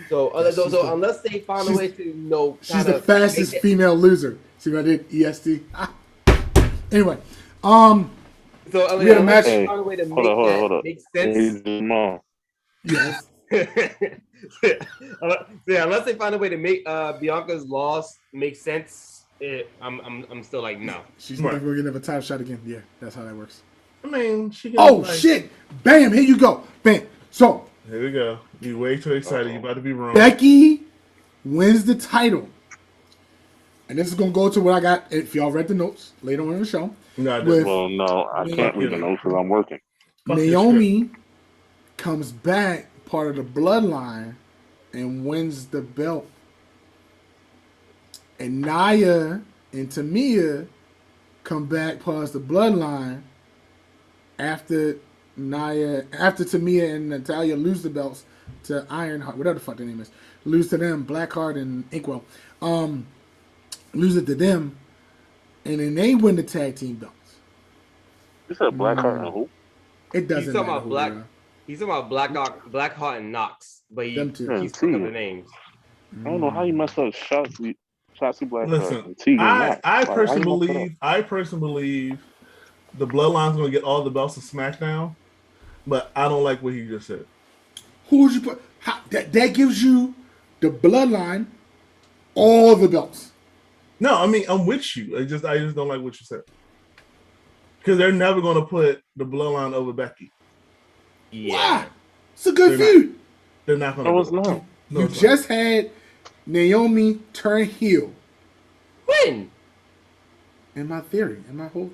So unless they find a way to she's the fastest female loser. See what I did? EST. Anyway, so we had a match. Find a way to hold up. Make sense. Yes. Yeah, unless they find a way to make Bianca's loss make sense, I'm still like no. She's never gonna give a title shot again. Yeah, that's how that works. I mean, she. Shit! Bam! Here you go. Bam. So here we go. You way too excited. You about to be wrong. Becky wins the title, and this is gonna go to what I got. If y'all read the notes later on in the show. No, I can't read the notes because I'm working. Naomi comes back, part of the bloodline, and wins the belt. And Nia and Tamia come back past the bloodline after Tamia and Natalya lose the belts to Ironheart, whatever the fuck their name is. Lose to them, Blackheart and Inkwell. Lose it to them, and then they win the tag team belts. You said Blackheart and who? It doesn't He's talking matter. He's talking about Blackheart and Knox, but he's talking about the names. I don't know how you messed up Shotzi Blackheart. Listen, and I personally believe the Bloodline's going to get all the belts of SmackDown, but I don't like what he just said. Who would you put? That gives you the Bloodline all the belts. No, I mean I'm with you. I just don't like what you said because they're never going to put the Bloodline over Becky. Yeah, wow. It's a good feud. They're not going to. No, it's not. You just had Naomi turn heel. When? In my theory, in my whole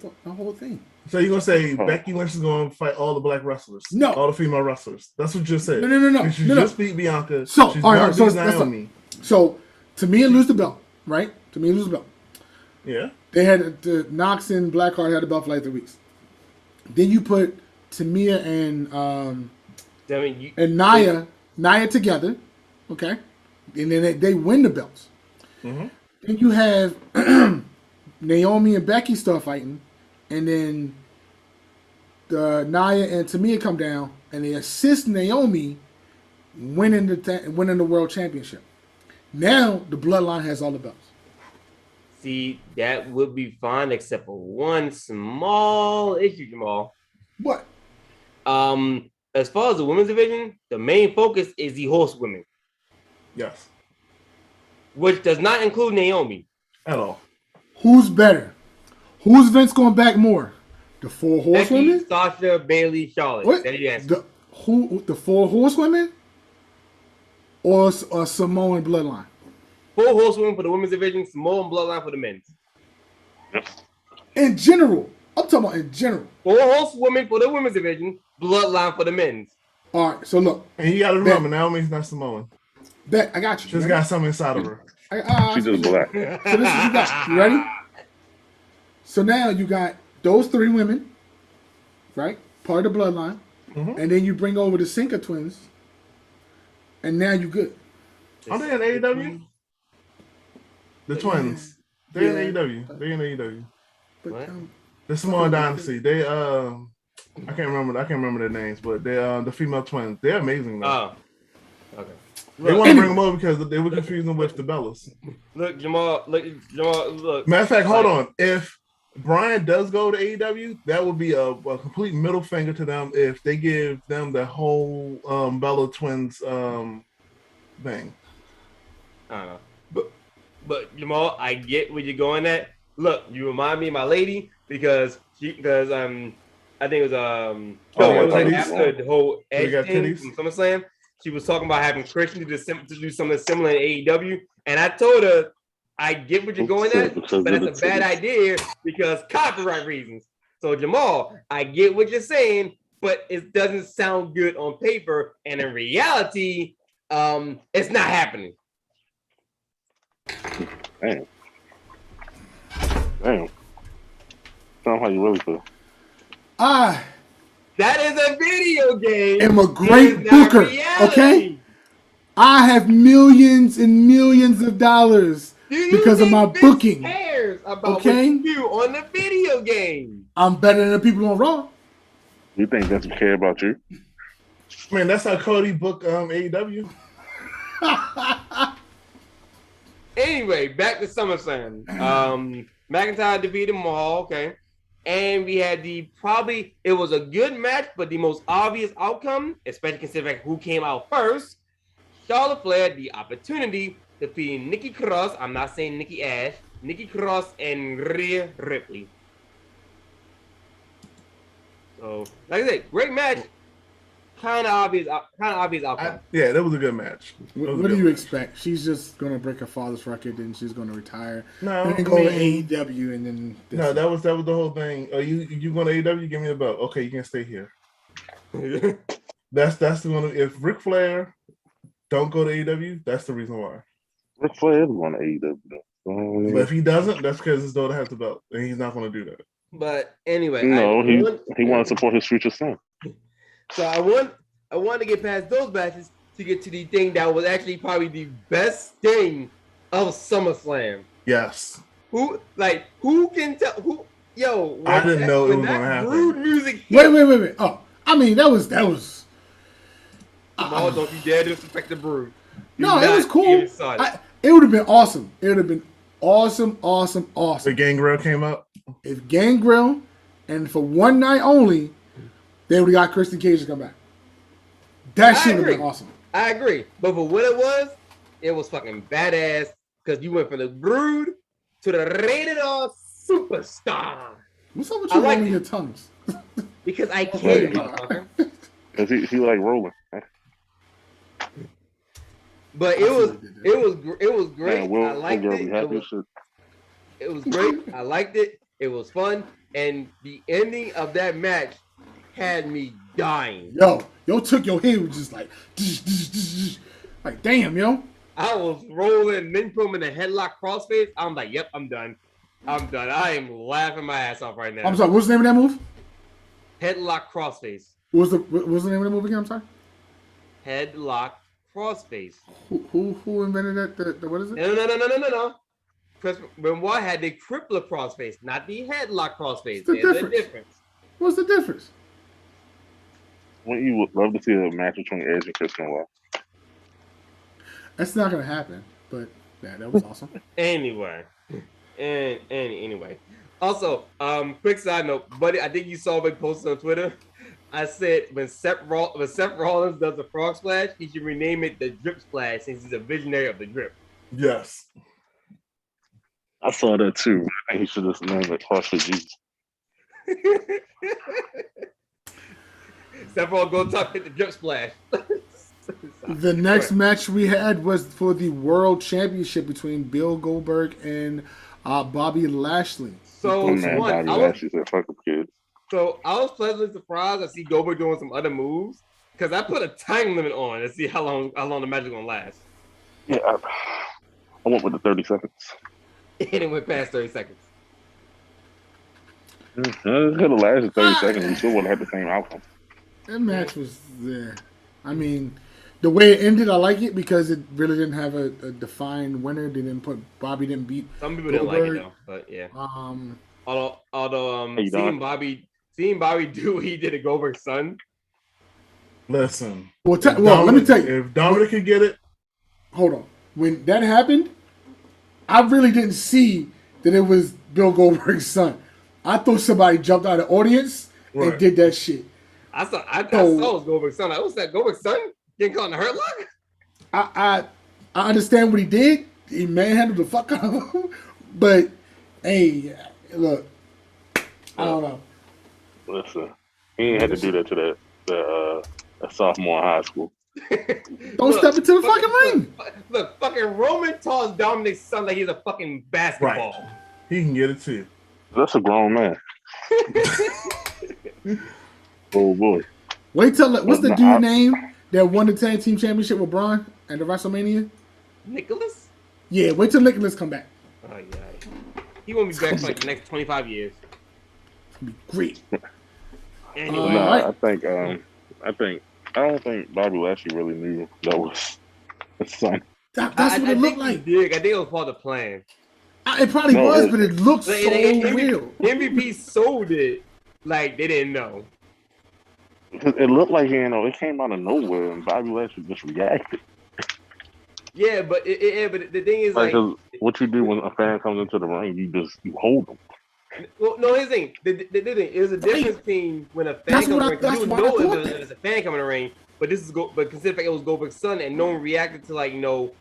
thing. So you're gonna say Becky Lynch is gonna fight all the black wrestlers? No, all the female wrestlers. That's what you just said. No. She just beat Bianca. So she's all right, so Naomi. So Tamia lose the belt, right? Tamia lose the belt. Yeah. They had Knox and Blackheart had the belt for like 3 weeks. Then you put Tamia and Nia together, okay, and then they win the belts. Mm-hmm. Then you have Naomi and Becky start fighting, and then Nia and Tamia come down, and they assist Naomi winning the world championship. Now the Bloodline has all the belts. See, that would be fine, except for one small issue, Jamal. What? As far as the women's division, the main focus is the horsewomen. Yes. Which does not include Naomi. At all. Who's better? Who's Vince going back more? The 4 horsewomen? Becky, Sasha, Bayley, Charlotte. What? That you answer. The 4 horsewomen? Or Samoan Bloodline? 4 horsewomen for the women's division, Samoan Bloodline for the men's. In general. I'm talking about in general. 4 horsewomen for the women's division, Bloodline for the men's. All right, so look. And you got to remember, Naomi's not Samoan. I got you. She's got something inside of her. She's just black. So this is what you got. You ready? So now you got those 3 women, right? Part of the Bloodline. Mm-hmm. And then you bring over the Sinker twins. And now you good. Are they in AEW? The twins. They're in AEW. They're in AEW. But, the Samoan Dynasty. They I can't remember their names, but they're the female twins. They're amazing though. Oh. Okay. They want to bring them over because they were confusing with the Bellas. Look, Jamal. Look. Matter of fact, hold on. If Brian does go to AEW, that would be a complete middle finger to them if they give them the whole Bella twins thing. I don't know. But Jamal, I get where you're going at. Look, you remind me of my lady because I think it was it was like after the whole Edge thing from SummerSlam. She was talking about having Christian to do something similar in AEW, and I told her I get what you're going at, but that's a bad idea because copyright reasons. So Jamal, I get what you're saying, but it doesn't sound good on paper, and in reality, it's not happening. Damn. Sound how you really feel. That is a video game. I'm a great booker, okay? I have millions and millions of dollars because of my booking. Who cares about what you do on the video game? I'm better than the people on Raw. You think Vince care about you? Man, that's how Cody booked AEW. Anyway, back to SummerSlam. McIntyre defeated Mahal, okay. And we had it was a good match, but the most obvious outcome, especially considering who came out first, Charlotte Flair had the opportunity to beat Nikki Cross. I'm not saying Nikki Ash. Nikki Cross and Rhea Ripley. So, like I said, great match. Kind of obvious outcome. Yeah, that was a good match. What do you expect? She's just gonna break her father's record, and she's gonna retire. No, and then go to AEW, and then that was the whole thing. You going to AEW? Give me the belt. Okay, you can stay here. that's the one. If Ric Flair don't go to AEW, that's the reason why. Ric Flair is going to AEW. But if he doesn't, that's because his daughter has the belt, and he's not going to do that. But anyway, no, he want to support his future son. So I want to get past those matches to get to the thing that was actually probably the best thing of SummerSlam. Yes. Who can tell who? Yo, I didn't know it was going to happen. Rude music. Wait. Oh, I mean that was. Jamal, don't you dare disrespect the Brood. No, it was cool. It would have been awesome. It would have been awesome. The Gangrel came up. If Gangrel, and for one night only, they would have got Christian Cage to come back. That shit would have been awesome. I agree. But for what it was fucking badass because you went from the Brood to the Rated R Superstar. What's up with you rolling your tongues? Because I can't, motherfucker. Because he like rolling. But it was great. Man, I liked it. It was great. I liked it. It was fun. And the ending of that match had me dying. Yo took your head was just like damn, yo. I was rolling, then put him in a headlock crossface. I'm like, yep, I'm done. I am laughing my ass off right now. I'm sorry, what's the name of that move? Headlock crossface. What's the name of the move again? I'm sorry. Headlock crossface. Who invented that? What is it? No. Chris Benoit had the crippler crossface, not the headlock crossface. There's a difference. What's the difference? Wouldn't you love to see a match between Edge and Chris Benoit? That's not gonna happen, but yeah, that was awesome. Anyway. Also, quick side note, buddy, I think you saw me posted on Twitter. I said when Seth Rollins does a frog splash, he should rename it the Drip Splash since he's a visionary of the drip. Yes. I saw that too. I think he should just name it Horse for Jesus. Seth Rollins go top hit the Drip Splash. The next match we had was for the World Championship between Bill Goldberg and Bobby Lashley. So Bobby Lashley said, "Fuck them kids." So I was pleasantly surprised to see Goldberg doing some other moves because I put a time limit on to see how long the match is gonna last. Yeah, I went with the 30 seconds. And it went past 30 seconds. It could have lasted 30 seconds. We still wouldn't have had the same outcome. That match was there. I mean, the way it ended, I like it because it really didn't have a defined winner. They didn't put Bobby didn't beat. Some people didn't like it though, but yeah. Although seeing Bobby do what he did to Goldberg's son. Listen. Well, let me tell you. If Dominic could get it, hold on. When that happened, I really didn't see that it was Bill Goldberg's son. I thought somebody jumped out of the audience and did that shit. I saw it was Goldberg's son. Was that Goldberg's son getting caught in the Hurt Lock? I understand what he did. He manhandled the fuck out of him. But hey, look, I don't know. Listen, he ain't had to do that to that sophomore in high school. Don't step into the fucking ring. Look, fuck fucking Roman tossed Dominic's son like he's a fucking basketball. Right. He can get it too. That's a grown man. Oh boy. Wait till what's the dude name that won the tag team championship with Braun at the WrestleMania? Nicholas? Yeah, wait till Nicholas come back. Oh yeah. He won't be back for like the next 25 years. It's gonna be great. Anyway. No, right. I don't think Bobby Lashley really knew that was his son. That's what it looked like. I think it was part of the plan. It probably was, but it looks so MVP, real. MVP sold it like they didn't know. Because it looked like it came out of nowhere, and Bobby Lashley just reacted. Yeah, but the thing is like what you do when a fan comes into the ring, you hold them. Well, no, here's the thing. The thing is a difference between when a fan comes in the ring. You know if there's a fan coming in the ring, but consider the fact it was Goldberg's son, and no one reacted to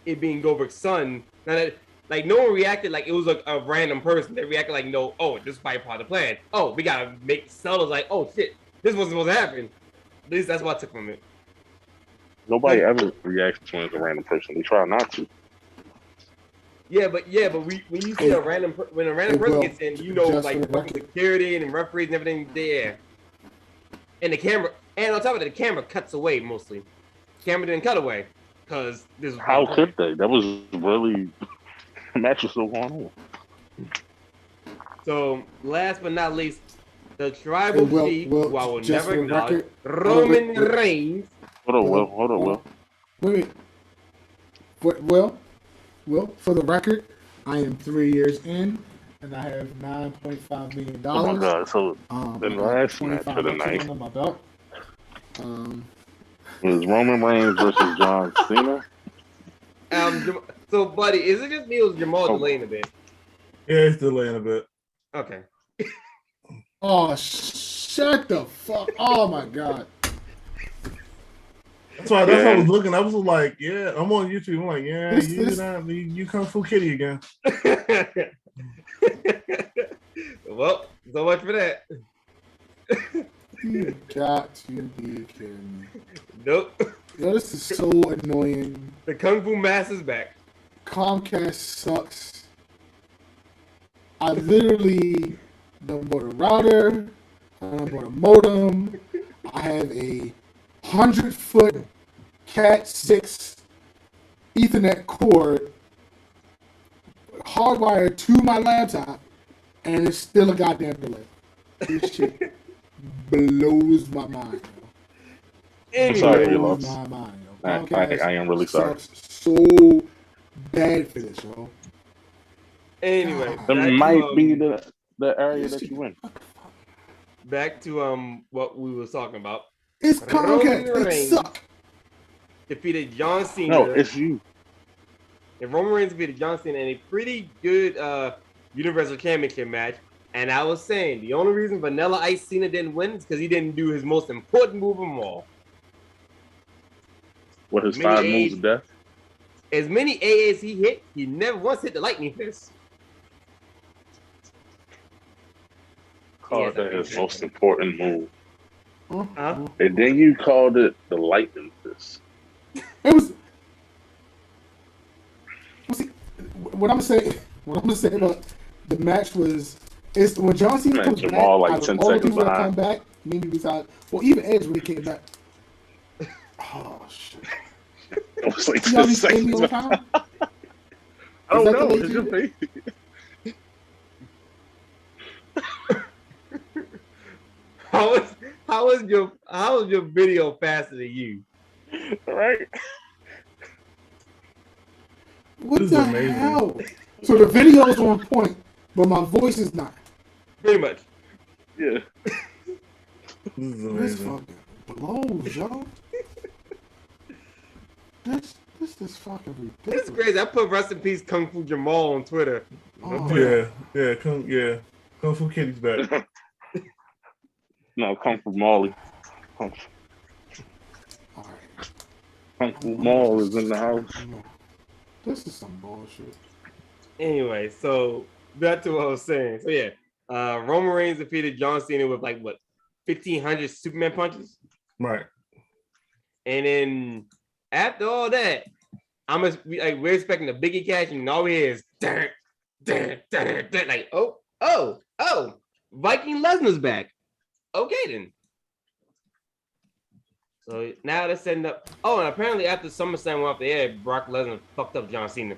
it being Goldberg's son. Now that, like, no one reacted like it was a random person. They reacted like, no, oh, this is probably part of the plan. Oh, we gotta make sellers like, oh shit, this wasn't supposed to happen. At least that's what I took from it. Nobody ever reacts when it's a random person. They try not to. Yeah, but when you see a random person gets in, you know, like security and referees and everything there, and the camera, and on top of that, the camera cuts away mostly. The camera didn't cut away because this. How could they? That was really the match was so going on. So last but not least, the tribal chief, who I will never acknowledge, Roman Reigns. Hold on, Will. Wait. Well, for the record, I am 3 years in, and I have $9.5 million. Oh my God! So the last match of the night on my belt. was Roman Reigns versus John Cena. So, buddy, is it just me or is Jamal delaying a bit? Yeah, it's delaying a bit. Okay. Oh, shut the fuck! Oh my God. That's why I was looking. I was like, yeah, I'm on YouTube. I'm like, yeah, you Kung Fu Kitty again. Well, so much for that. You got to be kidding me. Nope. Yo, this is so annoying. The Kung Fu Master's back. Comcast sucks. I literally done bought a router. I done bought a modem. I have a 100-foot Cat 6 Ethernet cord hardwired to my laptop, and it's still a goddamn delay. This shit blows my mind. I'm sorry, you blows lost. my mind. I am really sorry. So bad for this, yo. Anyway, That might be the area that you win. Back to what we was talking about. It's Comcast. Roman It Reigns sucks. defeated John Cena. No, it's you. And Roman Reigns defeated John Cena in a pretty good Universal Championship match. And I was saying, the only reason Vanilla Ice Cena didn't win is because he didn't do his most important move of them all. What, his 5 moves of death? As many AAs he hit, he never once hit the lightning fist. Called that his most important move. Huh? And then you called it the lightning fist. It was. What I'm gonna say about the match is when John Cena comes back, Jamal, like, out of 10 all the seconds people that behind. come back, maybe besides, well, even Edge when he came back. Oh shit! It was like See how 10 he's seconds all the time? I don't that know. the It's your face. How was your video faster than you? Right? What This the is amazing. hell? So the video's on point, but my voice is not. Pretty much. Yeah. This is This amazing. fucking blows, yo. This is fucking ridiculous. It's crazy. I put rest in peace Kung Fu Jamal on Twitter. Oh, Kung Fu Kitty's back. No, Kung Fu Molly. all right. Kung Fu Mall is in the house. This is some bullshit. Anyway, so back to what I was saying. So yeah, Roman Reigns defeated John Cena with 1,500 Superman punches, Right. and then after all that, we're expecting the biggie catch, and all we hear is like oh, Viking Lesnar's back. Okay then. So now they're setting up. Oh, and apparently after SummerSlam went off the air, Brock Lesnar fucked up John Cena.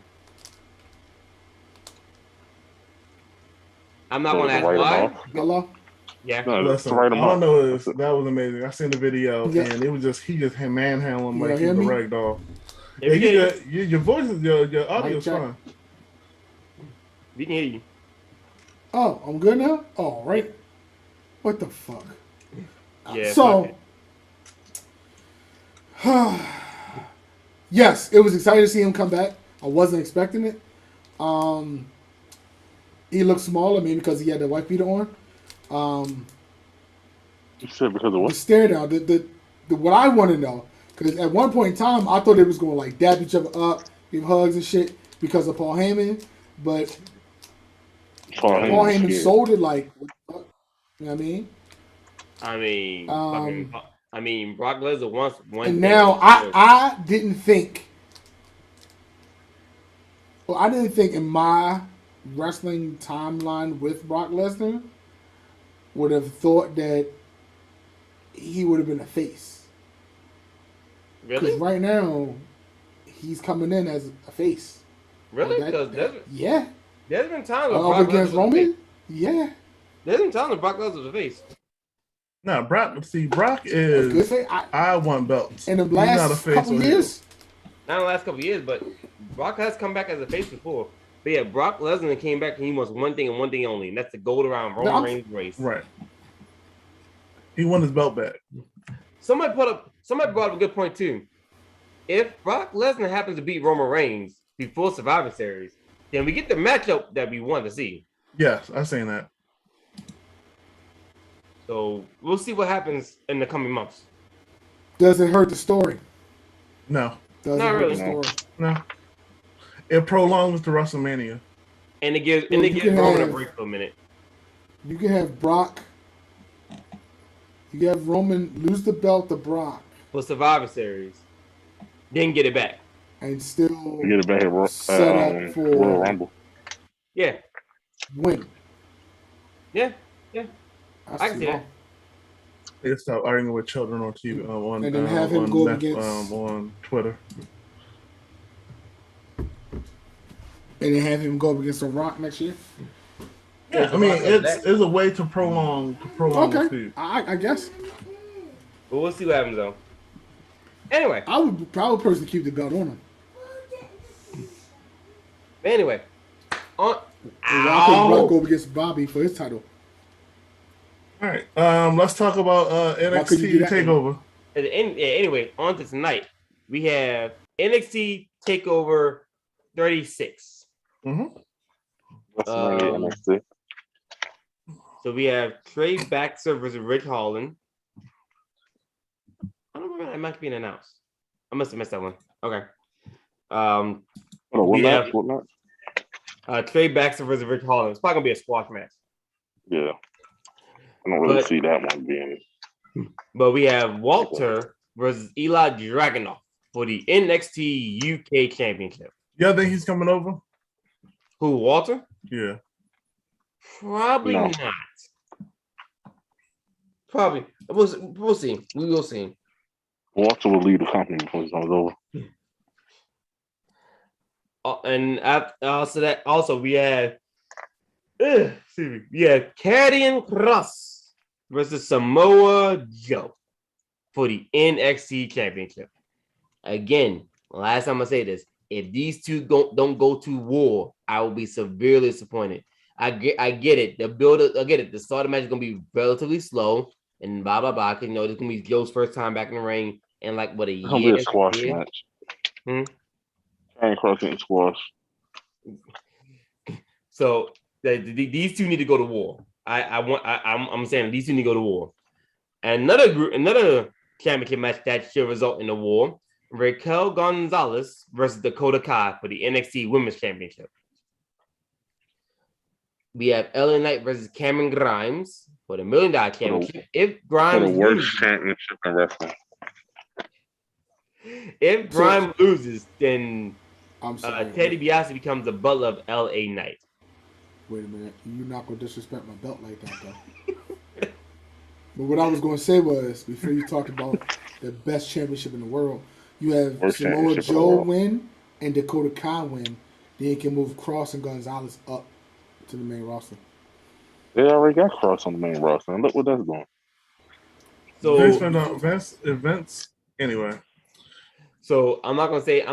I'm not gonna ask why. Hello? Yeah. No, listen, all I know is that was amazing. I seen the video and it was just he just manhandling like he's a rag doll. Yeah, your voice is your audio is fine. We can hear you. Oh, I'm good now? Oh, right. What the fuck? Yeah. So yes, it was exciting to see him come back. I wasn't expecting it. He looked smaller, maybe because he had the wife beater on. You said because of what? The stare down. The what I want to know, because at one point in time, I thought they was going to like dab each other up, give hugs and shit because of Paul Heyman, but Paul Heyman sold it like, what the fuck? You know what I mean? I mean, Brock Lesnar wants one. And now I didn't think. Well, I didn't think in my wrestling timeline with Brock Lesnar would have thought that he would have been a face. Really? Because right now, he's coming in as a face. Really? Yeah. There's been times when Brock against Roman? Yeah. There's been times when Brock Lesnar was a face. No, Brock is I won belts. In the last couple years? Not in the last couple years, but Brock has come back as a face before. But yeah, Brock Lesnar came back and he wants one thing and one thing only, and that's the gold around Roman Reigns' race. Right. He won his belt back. Somebody brought up a good point too. If Brock Lesnar happens to beat Roman Reigns before Survivor Series, then we get the matchup that we want to see. Yes, I've seen that. So we'll see what happens in the coming months. Does it hurt the story? No. Doesn't hurt really. the story. No. It prolongs the WrestleMania. And it gives Roman a break for a minute. You can have Brock. You can have Roman lose the belt to Brock. For Survivor Series. Then get it back. And still get it back at set up for Royal Rumble. Yeah. Win. Yeah. I can see that. They stop arguing with children on TV and then have him go against on Twitter. And then have him go up against The Rock next year. Yeah, I mean it's a way to prolong the feud. I guess. But we'll see what happens though. Anyway, I would probably personally keep the belt on him. Anyway, Rock go up against Bobby for his title. All right, let's talk about NXT TakeOver. Anyway, on to tonight, we have NXT TakeOver 36. Mm-hmm. NXT. So we have Trey Baxter versus Ridge Holland. I don't remember that might be announced. I must have missed that one. Okay. What match? Trey Baxter versus Ridge Holland. It's probably gonna be a squash match. Yeah. I don't really see that one being. But we have Walter versus Eli Dragunov for the NXT UK Championship. Yeah, I think he's coming over. Who, Walter? Yeah. Probably not. Probably. We'll see. We will see. Walter will leave the company before he comes over. And also we have Karrion Kross versus Samoa Joe for the NXT Championship. Again, last time I say this, if these two don't go to war, I will be severely disappointed. I get it. The start of the match is gonna be relatively slow and blah blah blah. Cause you know this is gonna be Joe's first time back in the ring in like what a year. It's gonna be a squash match. Karrion Kross getting squash. So these two need to go to war. I'm saying these two need to go to war. And another championship match that should result in a war. Raquel Gonzalez versus Dakota Kai for the NXT Women's Championship. We have LA Knight versus Cameron Grimes for the $1 Million Championship. If Grimes for the worst championship in wrestling. If Prime loses, then I'm sorry. Teddy DiBiase becomes the butler of LA Knight. Wait a minute. You're not going to disrespect my belt like that, though. But what I was going to say was, before you talked about the best championship in the world, you have Samoa Joe win and Dakota Kai win. Then you can move Cross and Gonzalez up to the main roster. They already got Cross on the main roster, and look what that's doing. So Vince. Anyway. So I'm not gonna say the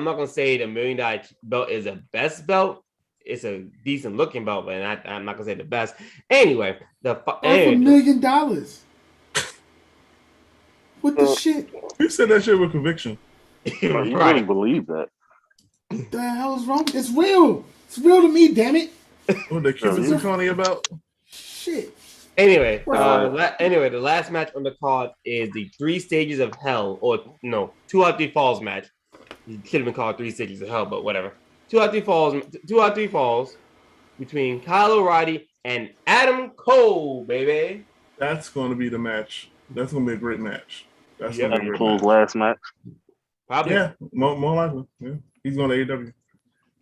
$1 million belt is the best belt. It's a decent looking belt, but I'm not gonna say the best. Anyway, $1 million. What the shit? You said that shit with conviction. You really believe that? What the hell is wrong? It's real. It's real to me, damn it. What the kids are funny about? Shit. Anyway, the last match on the card is the 3 Stages of Hell, or no, 2 out 3 Falls match. It should have been called 3 Stages of Hell, but whatever. 2 out 3 Falls between Kyle O'Reilly and Adam Cole, baby. That's going to be the match. That's going to be a great match. That's going to be Adam Cole's last match. Probably. Yeah, more likely. Yeah, he's going to AEW.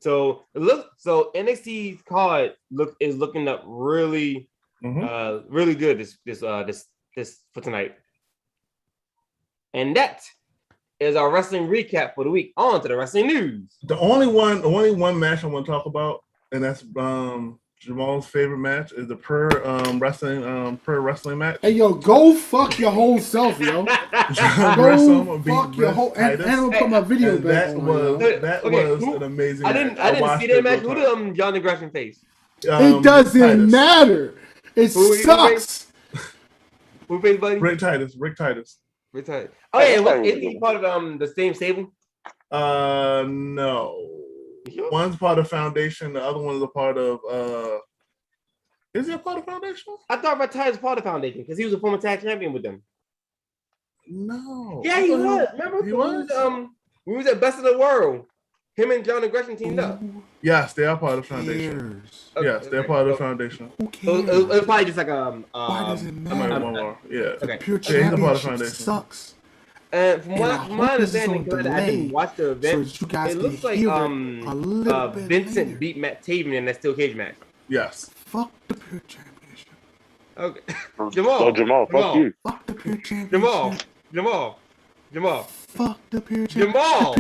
So NXT's card is looking up really. Really good this for tonight. And that is our wrestling recap for the week. On to the wrestling news. The only one match I want to talk about, and that's Jamal's favorite match, is the pro wrestling match. Hey yo, go fuck your whole self, yo. Go fuck your whole. And I'm gonna put my video back. That was an amazing match. I didn't see that match. Who did Johnny Gresham face? It doesn't matter. It sucks. Who faced buddy? Rick Titus. Oh yeah, isn't he part of the same stable? No. One's part of Foundation. The other one is a part of. Is he a part of Foundation? I thought Rick Titus was part of Foundation because he was a former tag champion with them. No. Yeah, he was. Remember he was. We was at Best of the World. Him and John Gresham teamed up. Yes, they are part of Foundation. Yes, they're part of the Foundation. It was probably just like why does it matter? Yeah. Okay. Pure he's a part of championship Foundation. sucks. And from my understanding, because I didn't watch the event, so you guys it looks like Vincent beat Matt Taven in that steel cage match. Yes. Fuck the Pure Championship. Okay. Jamal, fuck you. Fuck the Pure Championship. Jamal. Fuck the Pure Championship. Jamal.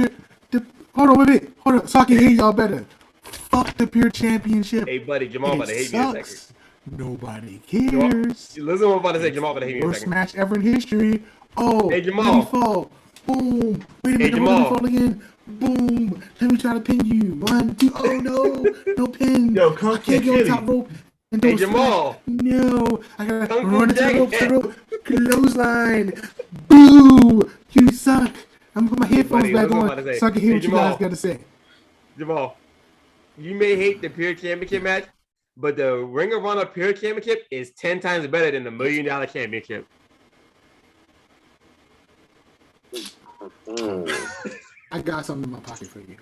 Hold on, wait. Hold on, so I can hear y'all better. Fuck the Pure Championship. Hey, buddy, Jamal about to hate me in a second. Nobody cares. Listen to what I'm about to say. Jamal about to hate me in a Worst second. match ever in history. Oh, hey, Jamal. Let me fall. Boom. Wait a minute, let me fall again. Boom. Let me try to pin you. 1, 2. Oh, no. No pin. Yo, I can't get on the top rope. And hey, Jamal. No. I gotta run into the rope. Clothesline. Boo. You suck. I'm gonna put my headphones back on so I can hear what you guys got to say. Jamal, you may hate the Pure Championship match, but the Ring of Honor Pure Championship is 10 times better than the $1 Million Championship. I got something in my pocket for you.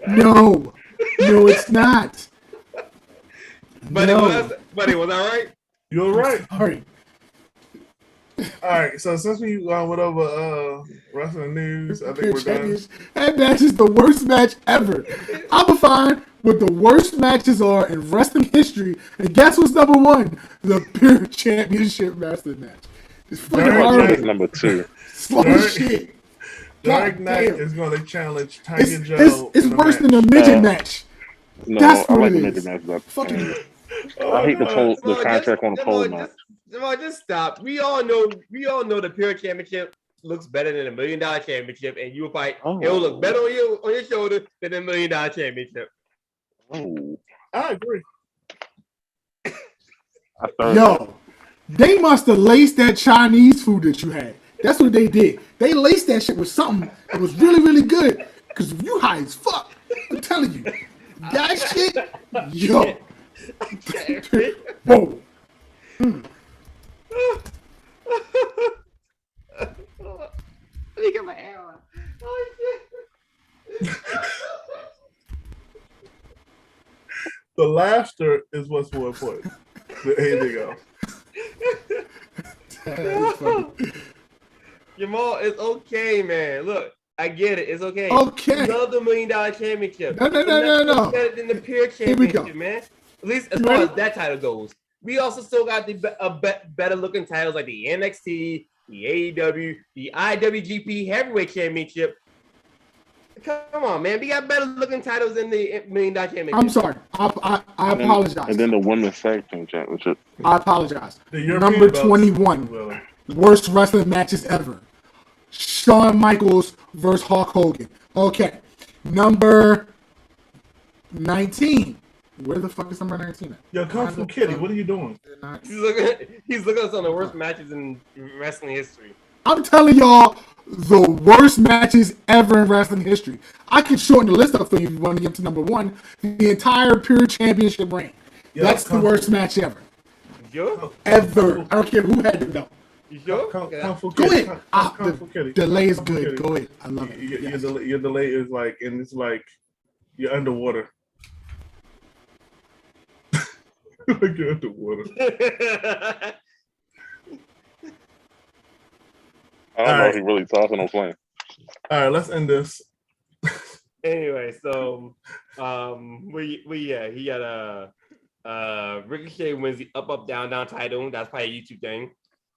No, it's not. Buddy, was I right? You're right. Sorry. All right, so since we went over wrestling news, I think we're done. That match is the worst match ever. I'm fine with the worst matches are in wrestling history, and guess what's number 1? The Pure Championship Wrestling match. It's fucking horrible. Number 2. Slow shit. Dark Knight is going to challenge Tiger Joe. It's worse than a midget match. No, That's I what like it the is. midget match. Fucking. I hate the contract on the pole match. Jamal, just stop. We all know the Pure Championship looks better than a $1 Million Championship, and you will fight. It will look better on your shoulder than a $1 Million Championship. Oh, I agree. Yo, they must have laced that Chinese food that you had. That's what they did. They laced that shit with something that was really, really good. Because you high as fuck. I'm telling you. That shit, yo. Whoa. Let me get my hair on. Oh, shit. The laughter is what's more important than anything else. That is funny. Jamal, it's okay, man. Look, I get it. It's okay. Okay. You love the $1 Million Championship. No. Better than the Pure Championship, man. At least as far as that title goes. We also still got the better looking titles like the NXT, the AEW, the IWGP Heavyweight Championship. Come on, man. We got better looking titles than the $1 Million Championship. I'm sorry. I apologize. And then the Women's Tag Team Championship. I apologize. The Number belts. 21. Worst wrestling matches ever. Shawn Michaels versus Hulk Hogan. Okay. Number 19. Where the fuck is number 19 at? Yo, Kung Fu Kitty, what are you doing? He's looking at some of the worst matches in wrestling history. I'm telling y'all the worst matches ever in wrestling history. I can shorten the list up for you if you want to get to number 1. The entire Pure Championship reign. That's the worst match ever. You sure? Ever. I don't care who had it though. You sure? Kung Fu Go Kitty. ahead. Kung Fu Kitty. Delay is Kung Fu good. Kitty. Go ahead. I love it. Yes. Your delay is like, and it's like you're underwater. Like you're underwater. I don't know if he really talking or playing. All right, let's end this. Anyway, so he got Ricochet wins the up down title. That's probably a YouTube thing.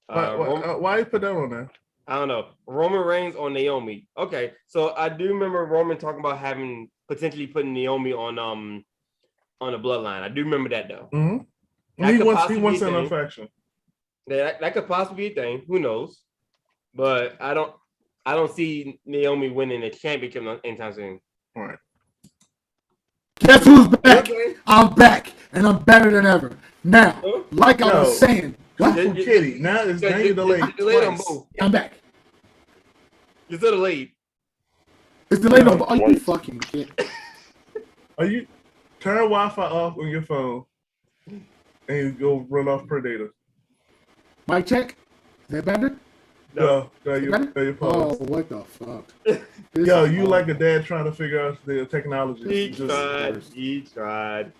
Why you put that on there? I don't know. Roman Reigns on Naomi. Okay, so I do remember Roman talking about having potentially putting Naomi on the bloodline. I do remember that though. Mm-hmm. He wants an faction. That could possibly be a thing. Who knows? But I don't see Naomi winning the championship anytime soon. All right. Guess who's back? I'm back, and I'm better than ever. Now, like I was saying, Kung Fu Kitty. Now it's delayed twice. I'm back. You're still delayed. It's delayed on. Are you fucking shit? Are you turn Wi-Fi off on your phone and you go run off Predator? Mic check. Is that better? No, you're paused. Oh, what the fuck? Yo, you like a dad trying to figure out the technology. He tried.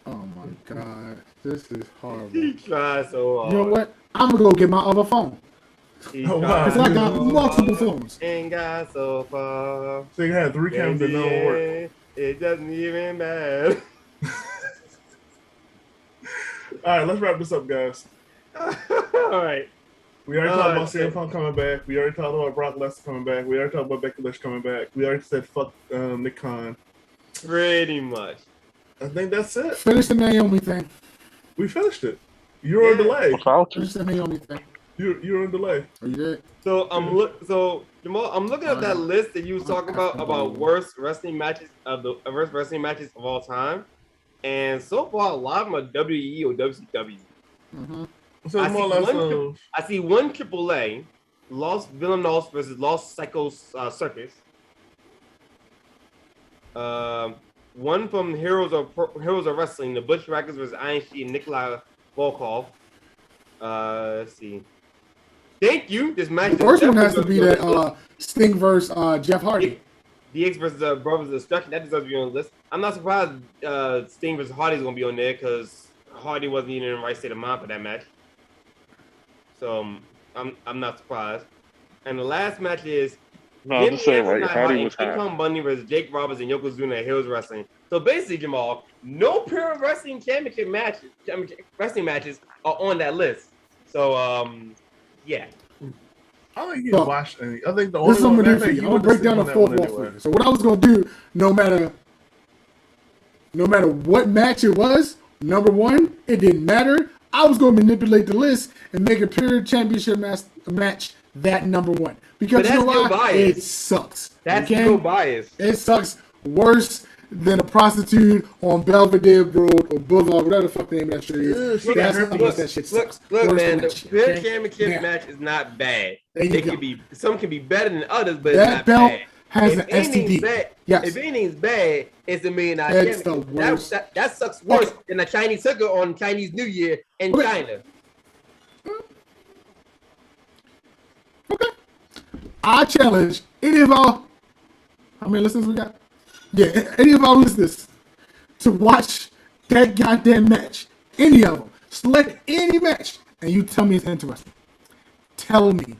Oh my god, this is horrible. He tried so hard. You know what? I'm gonna go get my other phone. Because I got multiple phones. Ain't got so far. So you had 3 cameras that don't work. It doesn't even matter. All right, let's wrap this up, guys. All right. We already talked about CM Punk coming back. We already talked about Brock Lesnar coming back. We already talked about Becky Lynch coming back. We already said fuck Nick Khan. Pretty much. I think that's it. Finish the Naomi thing. We finished it. You're on delay. Finish the Naomi thing. You're on delay. Are you did? So Jamal, I'm looking at that list that you was talking about worst wrestling matches of all time, and so far a lot of them are WWE or WCW. Mm-hmm. So I see one AAA, Los Villanos versus Los Psychos Circus. One from Heroes of Wrestling, the Bushwhackers versus Iron Sheik and Nikolai Volkov. Let's see. Thank you. This match. The first one has to be that Sting versus Jeff Hardy. DX versus Brothers of Destruction. That deserves to be on the list. I'm not surprised Sting versus Hardy is going to be on there because Hardy wasn't even in the right state of mind for that match. So I'm not surprised. And the last match is I'm just saying, like, Hardy was King Kong Bundy versus Jake Roberts and Yokozuna at Heroes Wrestling. So basically, Jamal, no Pure Wrestling Championship matches, wrestling matches are on that list. So yeah. I think you watched any. I think the only this is what I'm gonna do for you. I'm gonna break down the fourth one for you. So what I was gonna do, no matter what match it was, number one, it didn't matter. I was gonna manipulate the list and make a Pure Championship match that number one. Because you know why? It sucks. That's no bias. It sucks worse than a prostitute on Belvedere Road or Boulevard, whatever the fuck the name of that shit is. That shit sucks. Look, man, the Pure Championship match is not bad. Some can be better than others, but that it's not bad. Has an STD. Yes. If anything's bad, it's the $1 Million Championship. That sucks worse than a Chinese hooker on Chinese New Year in China. Okay. I challenge any of our, how many listeners we got? Yeah, any of our listeners to watch that goddamn match. Any of them. Select any match and you tell me it's interesting. tell me,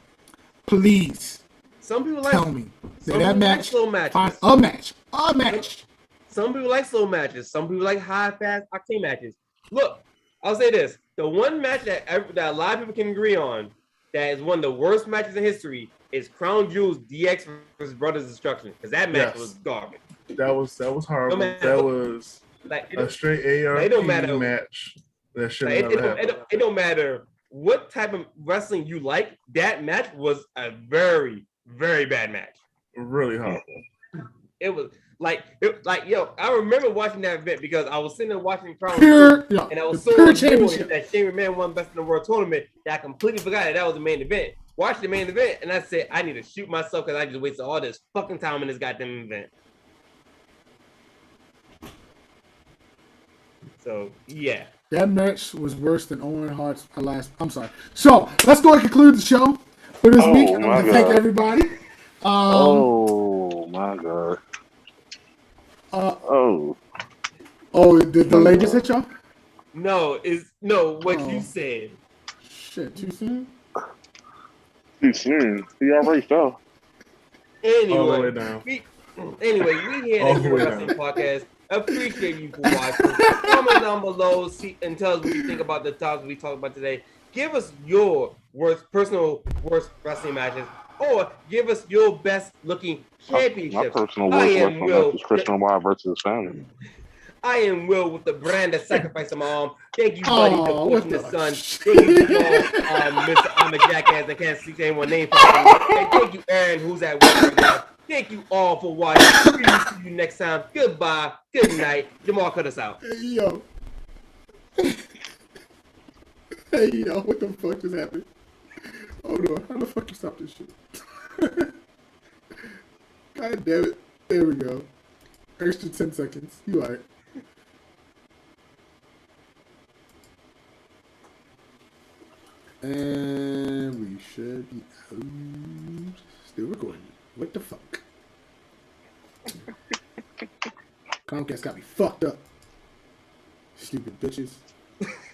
please. Some people Tell me some that people match. like slow matches. Find a match. Some people like slow matches. Some people like high, fast, octane matches. Look, I'll say this: the one match that a lot of people can agree on that is one of the worst matches in history is Crown Jewel's DX versus Brothers Destruction, because that match was garbage. That was horrible. That was a straight ARP match. That should never happen. It don't matter what type of wrestling you like. That match was a very, very bad match. Really horrible. It was yo, I remember watching that event because I was sitting there watching Crown Jewel, and I was so annoyed that Shane McMahon won Best in the World tournament that I completely forgot that was the main event. Watched the main event, and I said, I need to shoot myself because I just wasted all this fucking time in this goddamn event. So, yeah. That match was worse than Owen Hart's last. I'm sorry. So, let's go and conclude the show for this week. I want to thank everybody. Oh, my God. Did the latest hit y'all? No, what you said. Shit, too soon? Too soon. He already fell. Anyway, we here at the Goode Wrestling Podcast. Appreciate you for watching. Comment down below and tell us what you think about the topics we talked about today. Give us your personal worst wrestling matches, or give us your best looking championships. My personal worst wrestling match is Christian Wild versus Family. I am Will with the brand that sacrificed my arm. Thank you, buddy, for pushing the sun. Thank you, Mr. I'm a jackass. I can't see anyone name for me. And thank you, Aaron, who's at work right now. Thank you all for watching. We will see you next time. Goodbye. Good night. Jamal, cut us out. Hey, yo. What the fuck just happened? Hold on. How the fuck you stop this shit? God damn it. There we go. Extra 10 seconds. You alright. And we should be out. Still recording. What the fuck? Comcast got me fucked up. Stupid bitches.